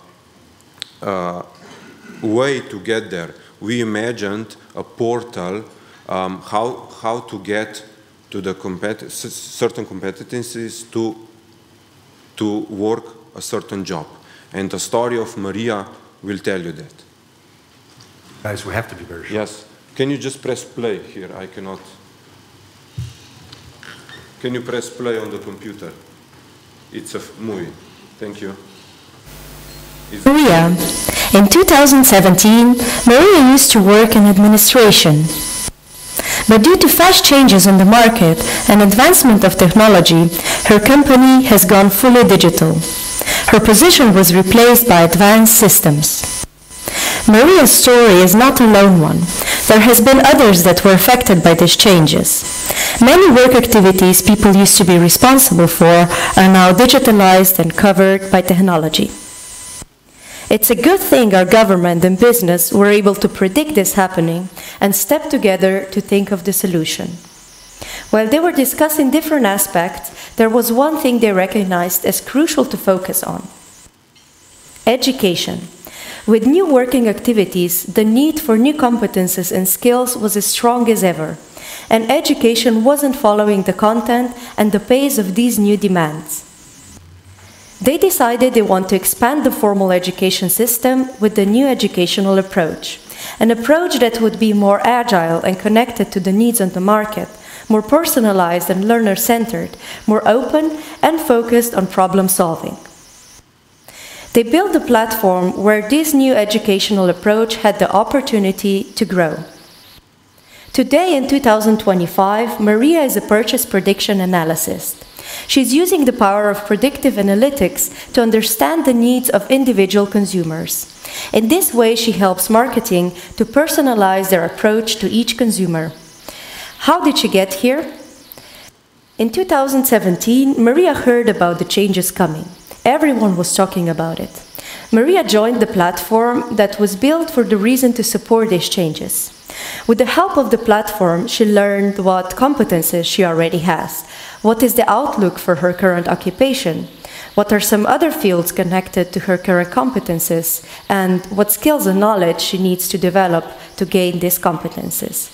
way to get there, we imagined a portal how to get to the certain competencies to work a certain job. And the story of Maria will tell you that. Guys, we have to be very short. Yes. Can you just press play here? I cannot. Can you press play on the computer? It's a movie. Thank you. Maria. In 2017, Maria used to work in administration. But due to fast changes in the market and advancement of technology, her company has gone fully digital. Her position was replaced by advanced systems. Maria's story is not a lone one. There has been others that were affected by these changes. Many work activities people used to be responsible for are now digitalized and covered by technology. It's a good thing our government and business were able to predict this happening and step together to think of the solution. While they were discussing different aspects, there was one thing they recognized as crucial to focus on: education. With new working activities, the need for new competences and skills was as strong as ever, and education wasn't following the content and the pace of these new demands. They decided they want to expand the formal education system with the new educational approach, an approach that would be more agile and connected to the needs of the market, more personalized and learner-centered, more open and focused on problem solving. They built a platform where this new educational approach had the opportunity to grow. Today, in 2025, Maria is a purchase prediction analyst. She's using the power of predictive analytics to understand the needs of individual consumers. In this way, she helps marketing to personalize their approach to each consumer. How did she get here? In 2017, Maria heard about the changes coming. Everyone was talking about it. Maria joined the platform that was built for the reason to support these changes. With the help of the platform, she learned what competences she already has, what is the outlook for her current occupation, what are some other fields connected to her current competences, and what skills and knowledge she needs to develop to gain these competences.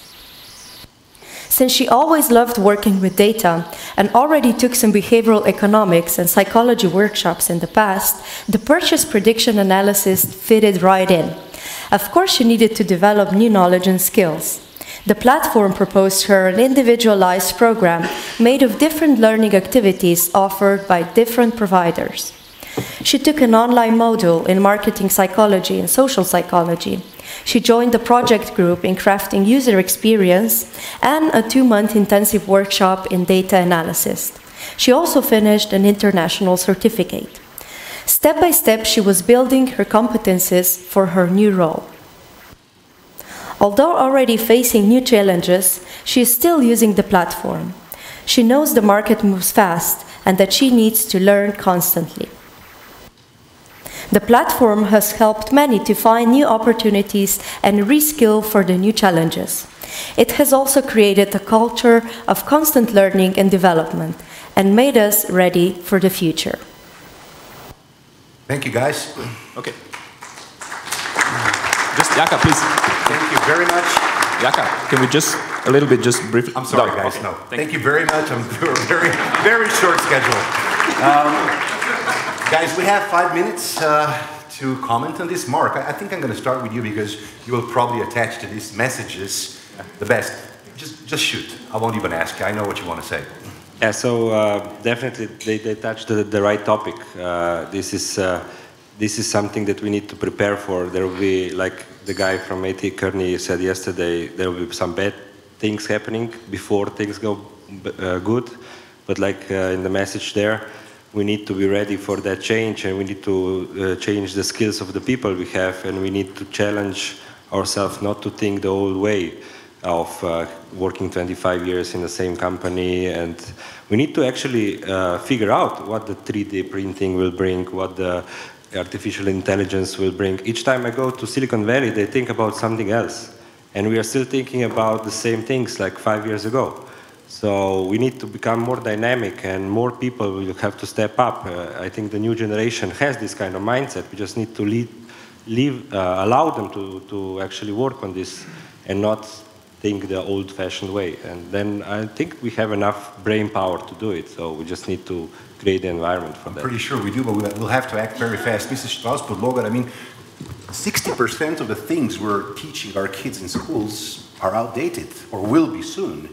Since she always loved working with data and already took some behavioral economics and psychology workshops in the past, the purchase prediction analysis fitted right in. Of course, she needed to develop new knowledge and skills. The platform proposed her an individualized program made of different learning activities offered by different providers. She took an online module in marketing psychology and social psychology. She joined a project group in crafting user experience and a 2-month intensive workshop in data analysis. She also finished an international certificate. Step by step, she was building her competences for her new role. Although already facing new challenges, she is still using the platform. She knows the market moves fast and that she needs to learn constantly. The platform has helped many to find new opportunities and reskill for the new challenges. It has also created a culture of constant learning and development and made us ready for the future. Thank you, guys. Okay. Just, Jaka, please. Thank you very much. Jaka, can we just, a little bit, just briefly? I'm sorry, guys, okay. no. Thank you very much. I'm very, very short schedule. Guys, we have 5 minutes to comment on this. Mark, I think I'm going to start with you because you will probably attach to these messages the best. Just shoot. I won't even ask you. I know what you want to say. Yeah, so definitely they touched the right topic. This is something that we need to prepare for. There will be, like the guy from AT Kearney said yesterday, there will be some bad things happening before things go good. But like in the message there, we need to be ready for that change, and we need to change the skills of the people we have, and we need to challenge ourselves not to think the old way of working 25 years in the same company. And we need to actually figure out what the 3D printing will bring, what the artificial intelligence will bring. Each time I go to Silicon Valley, they think about something else. And we are still thinking about the same things like 5 years ago. So we need to become more dynamic, and more people will have to step up. I think the new generation has this kind of mindset. We just need to allow them to actually work on this and not think the old-fashioned way. And then I think we have enough brain power to do it. So we just need to create the environment for that. I'm pretty sure we do, but we'll have to act very fast. Mrs. Strasbourg-Logan, I mean, 60% of the things we're teaching our kids in schools are outdated or will be soon.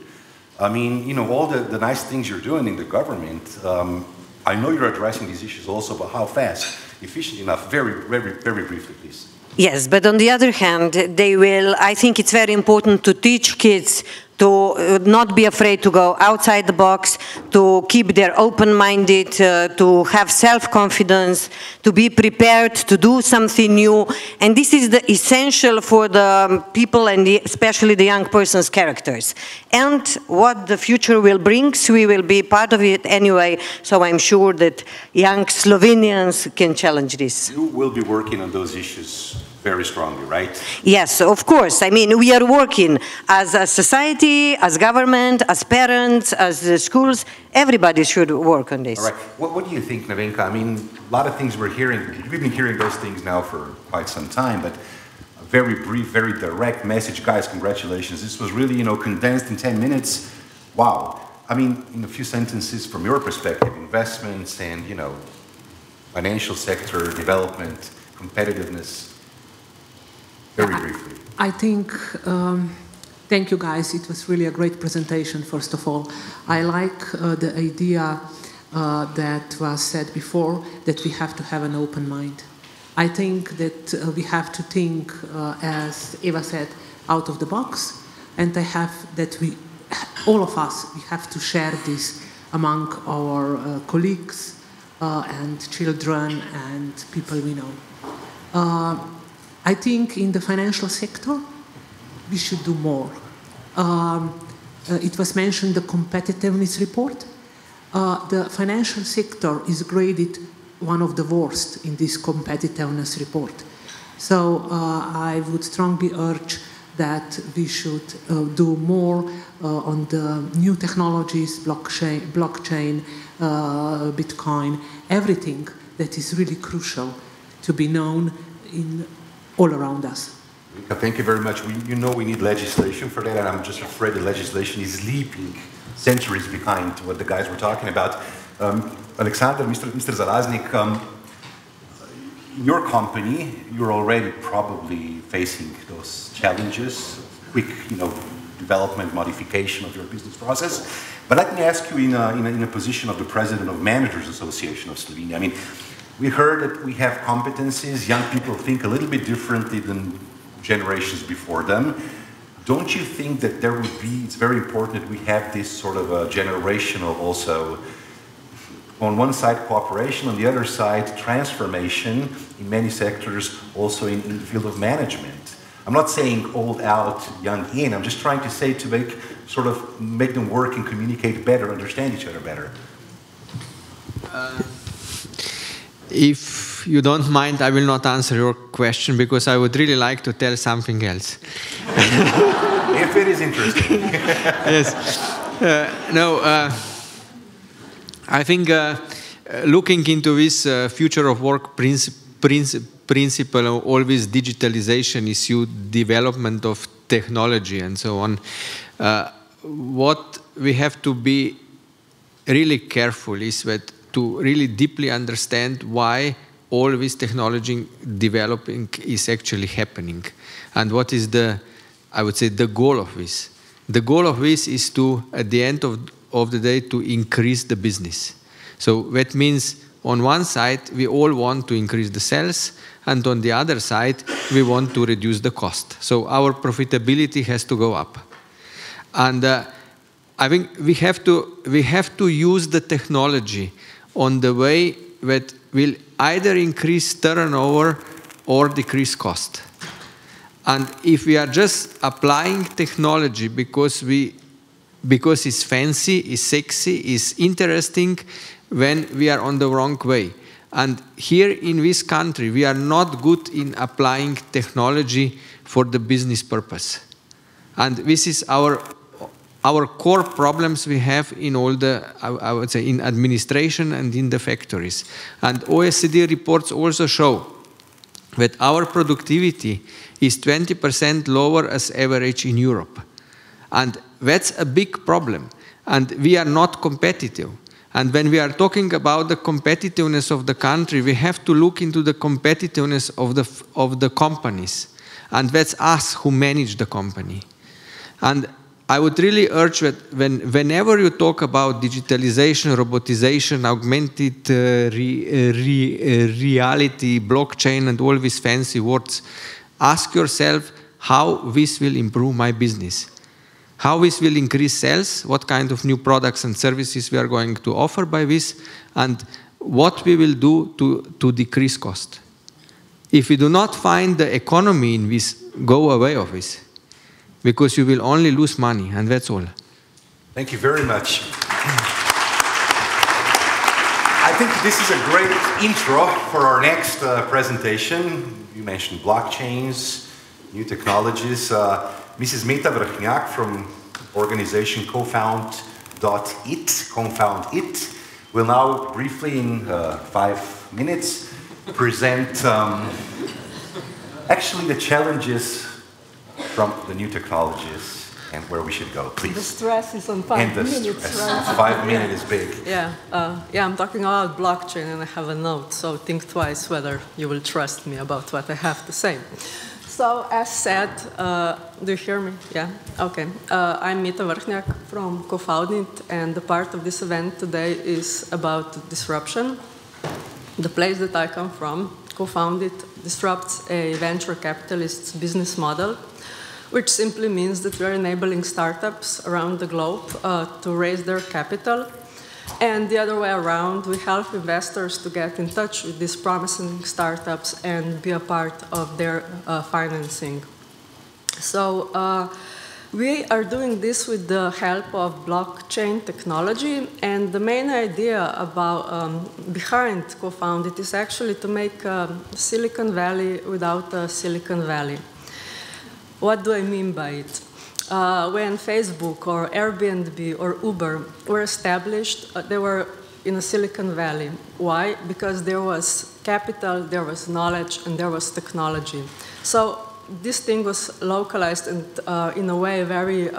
I mean, you know, all the nice things you're doing in the government, I know you're addressing these issues also, but how fast, efficient enough? Very, very, very briefly, please. Yes, but on the other hand, I think it's very important to teach kids to not be afraid to go outside the box, to keep their open-minded, to have self-confidence, to be prepared to do something new. And this is the essential for the people and especially the young person's characters. And what the future will bring, we will be part of it anyway, so I'm sure that young Slovenians can challenge this. You will be working on those issues very strongly, right? Yes, of course. I mean, we are working as a society, as government, as parents, as the schools. Everybody should work on this. All right. What do you think, Nevenka? I mean, a lot of things we've been hearing those things now for quite some time, but a very brief, very direct message. Guys, congratulations. This was really, you know, condensed in 10 minutes. Wow. I mean, in a few sentences from your perspective, investments and, you know, financial sector development, competitiveness. Very briefly. I think, thank you guys, it was really a great presentation, first of all. I like the idea that was said before, that we have to have an open mind. I think that we have to think, as Eva said, out of the box, and all of us, we have to share this among our colleagues and children and people we know. I think in the financial sector, we should do more. It was mentioned the competitiveness report. The financial sector is graded one of the worst in this competitiveness report. So I would strongly urge that we should do more on the new technologies, blockchain, Bitcoin, everything that is really crucial to be known all around us. Thank you very much. You know we need legislation for that, and I'm just afraid the legislation is leaping centuries behind what the guys were talking about. Alexander, Mr. Zalaznik, your company, you're already probably facing those challenges, quick, you know, development, modification of your business process. But let me ask you in a position of the President of Managers Association of Slovenia. I mean, we heard that we have competencies. Young people think a little bit differently than generations before them. Don't you think that it's very important that we have this sort of a generational also, on one side cooperation, on the other side transformation in many sectors, also in the field of management? I'm not saying old out, young in. I'm just trying to say to make them work and communicate better, understand each other better. If you don't mind, I will not answer your question because I would really like to tell something else. If it is interesting. Yes. I think looking into this future of work principle of always digitalization issue, development of technology and so on, what we have to be really careful is that to really deeply understand why all this technology developing is actually happening and what is the, I would say, the goal of this. The goal of this is to, at the end of the day, to increase the business. So that means on one side, we all want to increase the sales, and on the other side, we want to reduce the cost. So our profitability has to go up. And I think we have to use the technology on the way that will either increase turnover or decrease cost. And if we are just applying technology because it's fancy, it's sexy, it's interesting, when we are on the wrong way. And here in this country, we are not good in applying technology for the business purpose. And this is our core problems we have in all the, I would say, in administration and in the factories. And OECD reports also show that our productivity is 20% lower as average in Europe. And that's a big problem. And we are not competitive. And when we are talking about the competitiveness of the country, we have to look into the competitiveness of the companies. And that's us who manage the company. And I would really urge that whenever you talk about digitalization, robotization, augmented reality, blockchain, and all these fancy words, ask yourself how this will improve my business. How this will increase sales, what kind of new products and services we are going to offer by this, and what we will do to decrease cost. If we do not find the economy in this, go away of this, because you will only lose money, and that's all. Thank you very much. I think this is a great intro for our next presentation. You mentioned blockchains, new technologies. Mrs. Meta Vrhnjak from organization Confound It will now briefly in 5 minutes present actually the challenges from the new technologies and where we should go, please. The stress is on 5 minutes, right? 5 minutes is big. Yeah, I'm talking about blockchain and I have a note, so think twice whether you will trust me about what I have to say. So, as said, do you hear me? Yeah? Okay. I'm Mita Vrhnjak from Confound It, and the part of this event today is about disruption. The place that I come from, Confound It, disrupts a venture capitalist's business model, which simply means that we are enabling startups around the globe to raise their capital. And the other way around, we help investors to get in touch with these promising startups and be a part of their financing. So we are doing this with the help of blockchain technology. And the main idea behind Confound It is actually to make Silicon Valley without a Silicon Valley. What do I mean by it? When Facebook or Airbnb or Uber were established, they were in a Silicon Valley. Why? Because there was capital, there was knowledge, and there was technology. So this thing was localized and in a way very,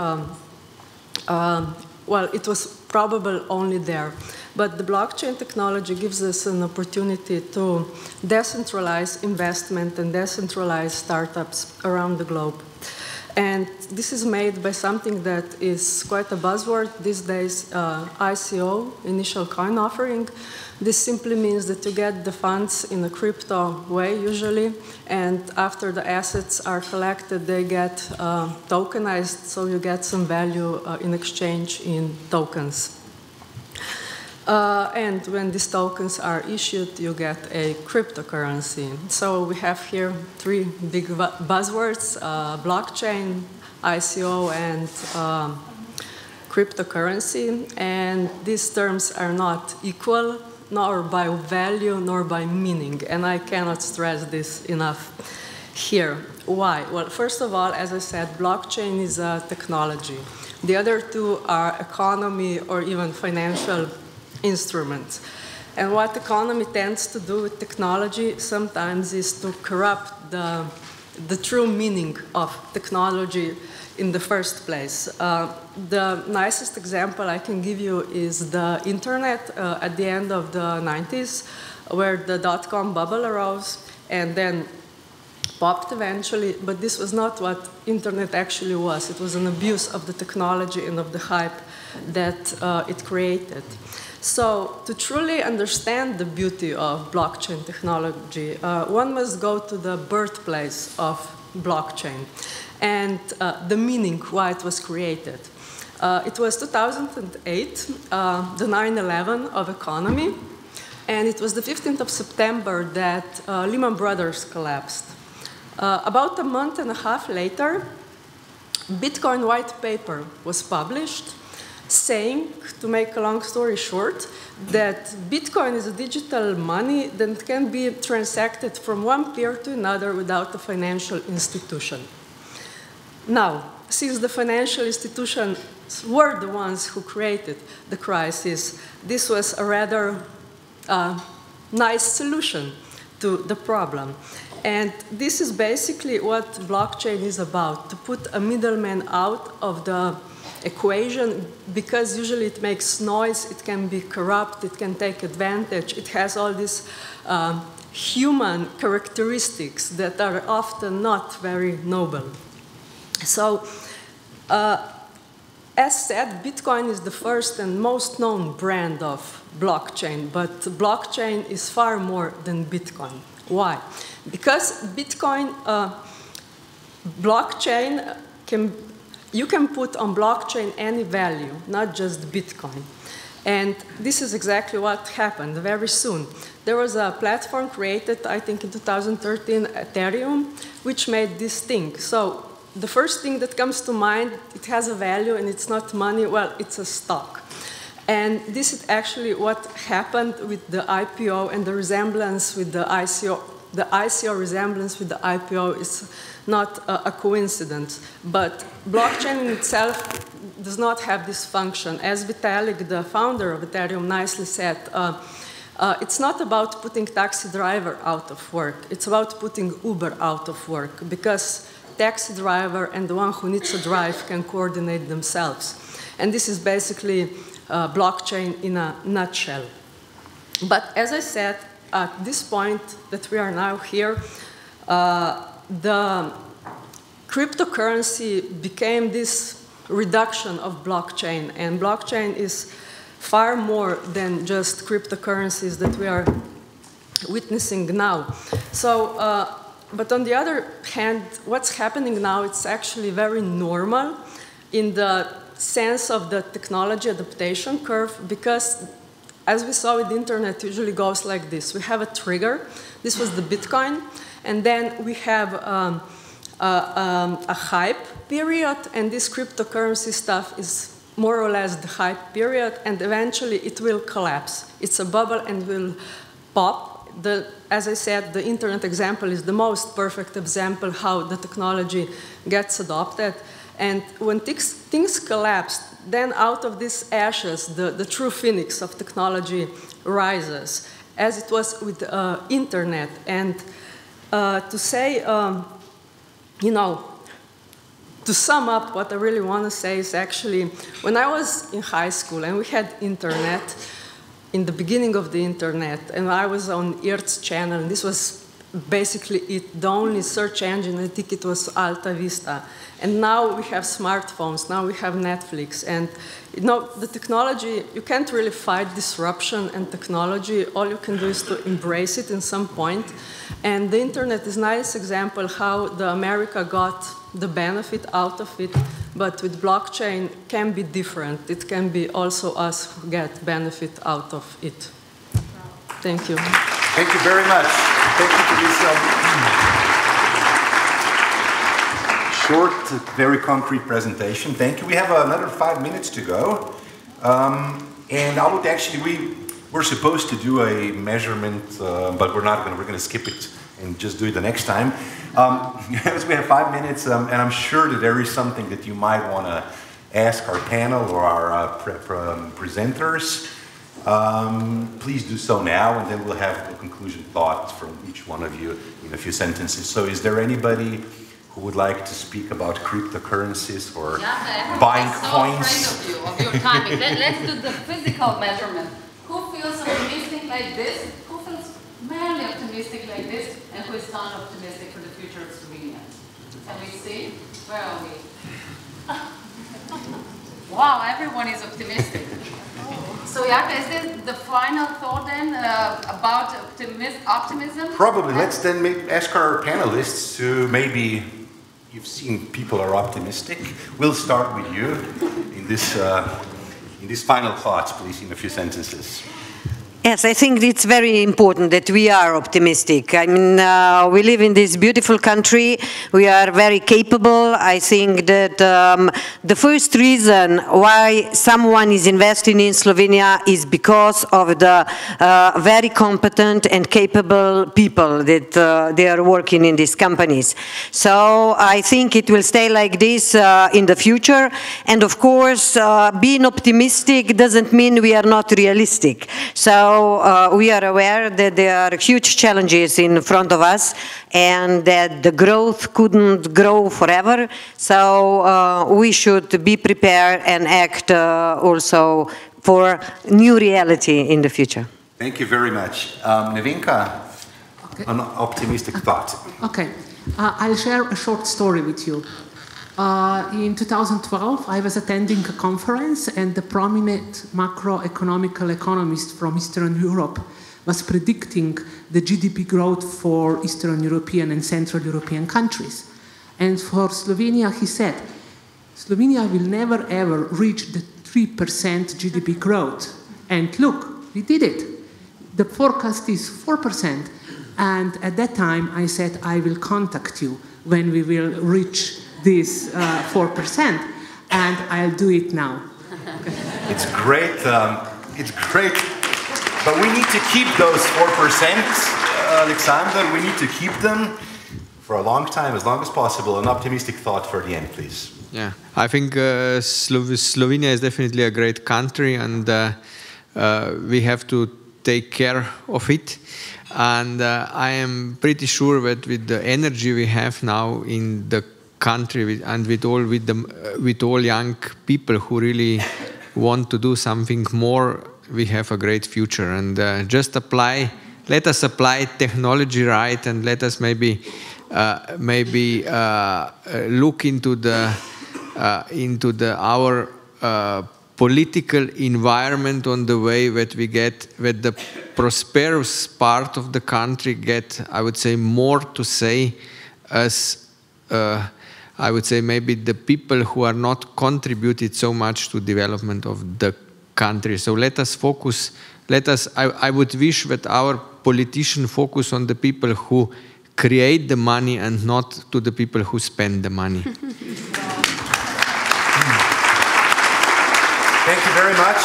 well, it was probable only there. But the blockchain technology gives us an opportunity to decentralize investment and decentralize startups around the globe. And this is made by something that is quite a buzzword these days, ICO, initial coin offering. This simply means that you get the funds in a crypto way, usually, and after the assets are collected, they get tokenized, so you get some value in exchange in tokens. And when these tokens are issued, you get a cryptocurrency. So we have here three big buzzwords, blockchain, ICO, and cryptocurrency. And these terms are not equal, nor by value, nor by meaning. And I cannot stress this enough here. Why? Well, first of all, as I said, blockchain is a technology. The other two are economy or even financial instruments. And what economy tends to do with technology sometimes is to corrupt the true meaning of technology in the first place. The nicest example I can give you is the internet at the end of the 90s, where the dot-com bubble arose and then popped eventually, but this was not what internet actually was. It was an abuse of the technology and of the hype that it created. So to truly understand the beauty of blockchain technology, one must go to the birthplace of blockchain and the meaning why it was created. It was 2008, the 9/11 of economy, and it was the 15th of September that Lehman Brothers collapsed. About a month and a half later, Bitcoin white paper was published saying, to make a long story short, that Bitcoin is a digital money that can be transacted from one peer to another without a financial institution. Now, since the financial institutions were the ones who created the crisis, this was a rather nice solution to the problem. And this is basically what blockchain is about, to put a middleman out of the equation, because usually it makes noise, it can be corrupt, it can take advantage, it has all these human characteristics that are often not very noble. So, as said, Bitcoin is the first and most known brand of blockchain, but blockchain is far more than Bitcoin. Why? Because Bitcoin, blockchain, you can put on blockchain any value, not just Bitcoin. And this is exactly what happened very soon. There was a platform created, I think in 2013, Ethereum, which made this thing. So the first thing that comes to mind, it has a value and it's not money, well, it's a stock. And this is actually what happened with the IPO and the resemblance with the ICO. The ICO resemblance with the IPO is not a coincidence. But blockchain in itself does not have this function. As Vitalik, the founder of Ethereum, nicely said, it's not about putting taxi driver out of work. It's about putting Uber out of work, because taxi driver and the one who needs to drive can coordinate themselves. And this is basically blockchain in a nutshell. But as I said, at this point that we are now here, the cryptocurrency became this reduction of blockchain, and blockchain is far more than just cryptocurrencies that we are witnessing now. So, but on the other hand, what's happening now, it's actually very normal in the sense of the technology adaptation curve, because as we saw with the internet, usually goes like this. We have a trigger. This was the Bitcoin. And then we have a hype period, and this cryptocurrency stuff is more or less the hype period, and eventually it will collapse. It's a bubble and will pop. As I said, the internet example is the most perfect example how the technology gets adopted. And when things collapse, then out of these ashes, the true phoenix of technology rises, as it was with the internet. And to say, you know, to sum up, what I really want to say is actually, when I was in high school and we had internet, in the beginning of the internet, and I was on Earth's channel, and this was basically it, the only search engine, I think it was Alta Vista. And now we have smartphones, now we have Netflix, and you know, the technology, you can't really fight disruption and technology. All you can do is to embrace it in some point. And the internet is a nice example how the America got the benefit out of it But with blockchain can be different. It can be also us who get benefit out of it. Thank you. Thank you very much. Thank you for this short, very concrete presentation. Thank you. We have another 5 minutes to go. And I would actually, we're supposed to do a measurement, but we're not going to, we're going to skip it and just do it the next time. As we have 5 minutes, and I'm sure that there is something that you might want to ask our panel or our presenters. Please do so now, and then we'll have a conclusion thought from each one of you in a few sentences. So is there anybody who would like to speak about cryptocurrencies or buying coins? So afraid of your timing. Let's do the physical measurement. Who feels optimistic like this? Who feels merely optimistic like this? And who is not optimistic for the future of Slovenia? Can we see? Where are we? Wow, everyone is optimistic. So Jaka, is this the final thought then about optimism? Probably. Let's then ask our panelists to maybe, you've seen people are optimistic. We'll start with you in this final thoughts, please, in a few sentences. Yes, I think it's very important that we are optimistic. I mean, we live in this beautiful country. We are very capable. I think that the first reason why someone is investing in Slovenia is because of the very competent and capable people that they are working in these companies. So I think it will stay like this in the future. And of course, being optimistic doesn't mean we are not realistic. So we are aware that there are huge challenges in front of us and that the growth couldn't grow forever. So we should be prepared and act also for new reality in the future. Thank you very much. Nevenka, okay. An optimistic thought. Okay, I'll share a short story with you. In 2012, I was attending a conference, and the prominent macroeconomical economist from Eastern Europe was predicting the GDP growth for Eastern European and Central European countries. And for Slovenia, he said, Slovenia will never ever reach the 3% GDP growth. And look, we did it. The forecast is 4%. And at that time, I said, I will contact you when we will reach this 4%, and I'll do it now. It's great, but we need to keep those 4%, Alexander. We need to keep them for a long time, as long as possible. An optimistic thought for the end, please. Yeah, I think Slovenia is definitely a great country, and we have to take care of it. And I am pretty sure that with the energy we have now in the country and with all young people who really want to do something more, we have a great future. And let us apply technology right, and let us maybe look into our political environment on the way that the prosperous part of the country get, I would say, more to say as I would say maybe the people who are not contributed so much to development of the country. So let us focus, I would wish that our politicians focus on the people who create the money and not to the people who spend the money. Thank you very much.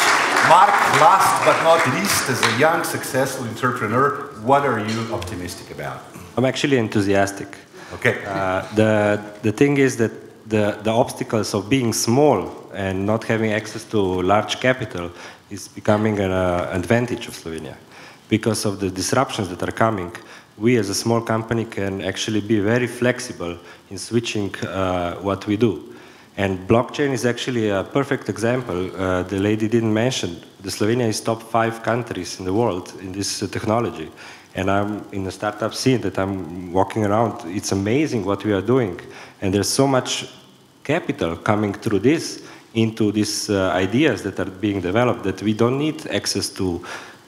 Mark, last but not least, as a young, successful entrepreneur, what are you optimistic about? I'm actually enthusiastic. Okay. The thing is that the obstacles of being small and not having access to large capital is becoming an advantage of Slovenia. Because of the disruptions that are coming, we as a small company can actually be very flexible in switching what we do. And blockchain is actually a perfect example. The lady didn't mention, Slovenia is top 5 countries in the world in this technology. And I'm in the startup scene that I'm walking around. It's amazing what we are doing. And there's so much capital coming through this into these ideas that are being developed that we don't need access to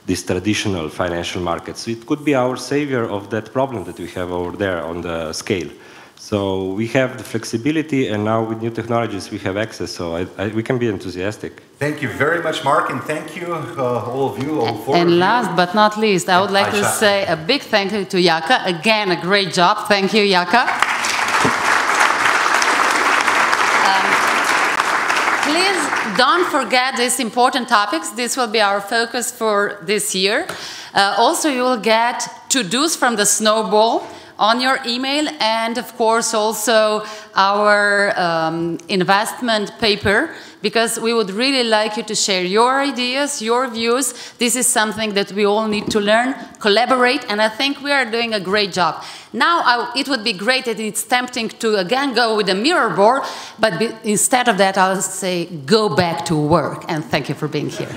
these traditional financial markets. So it could be our savior of that problem that we have over there on the scale. So we have the flexibility, and now with new technologies we have access, so we can be enthusiastic. Thank you very much, Mark, and thank you, all of you, all four of you. And last but not least, I would like to say a big thank you to Jaka. Again, a great job. Thank you, Jaka. Please don't forget these important topics. This will be our focus for this year. Also, you will get to-dos from the Snowball on your email, and of course also our investment paper, because we would really like you to share your ideas, your views. This is something that we all need to learn, collaborate, and I think we are doing a great job. Now, it would be great, and it's tempting to again go with a mirror board, but instead of that, I'll say go back to work, and thank you for being here.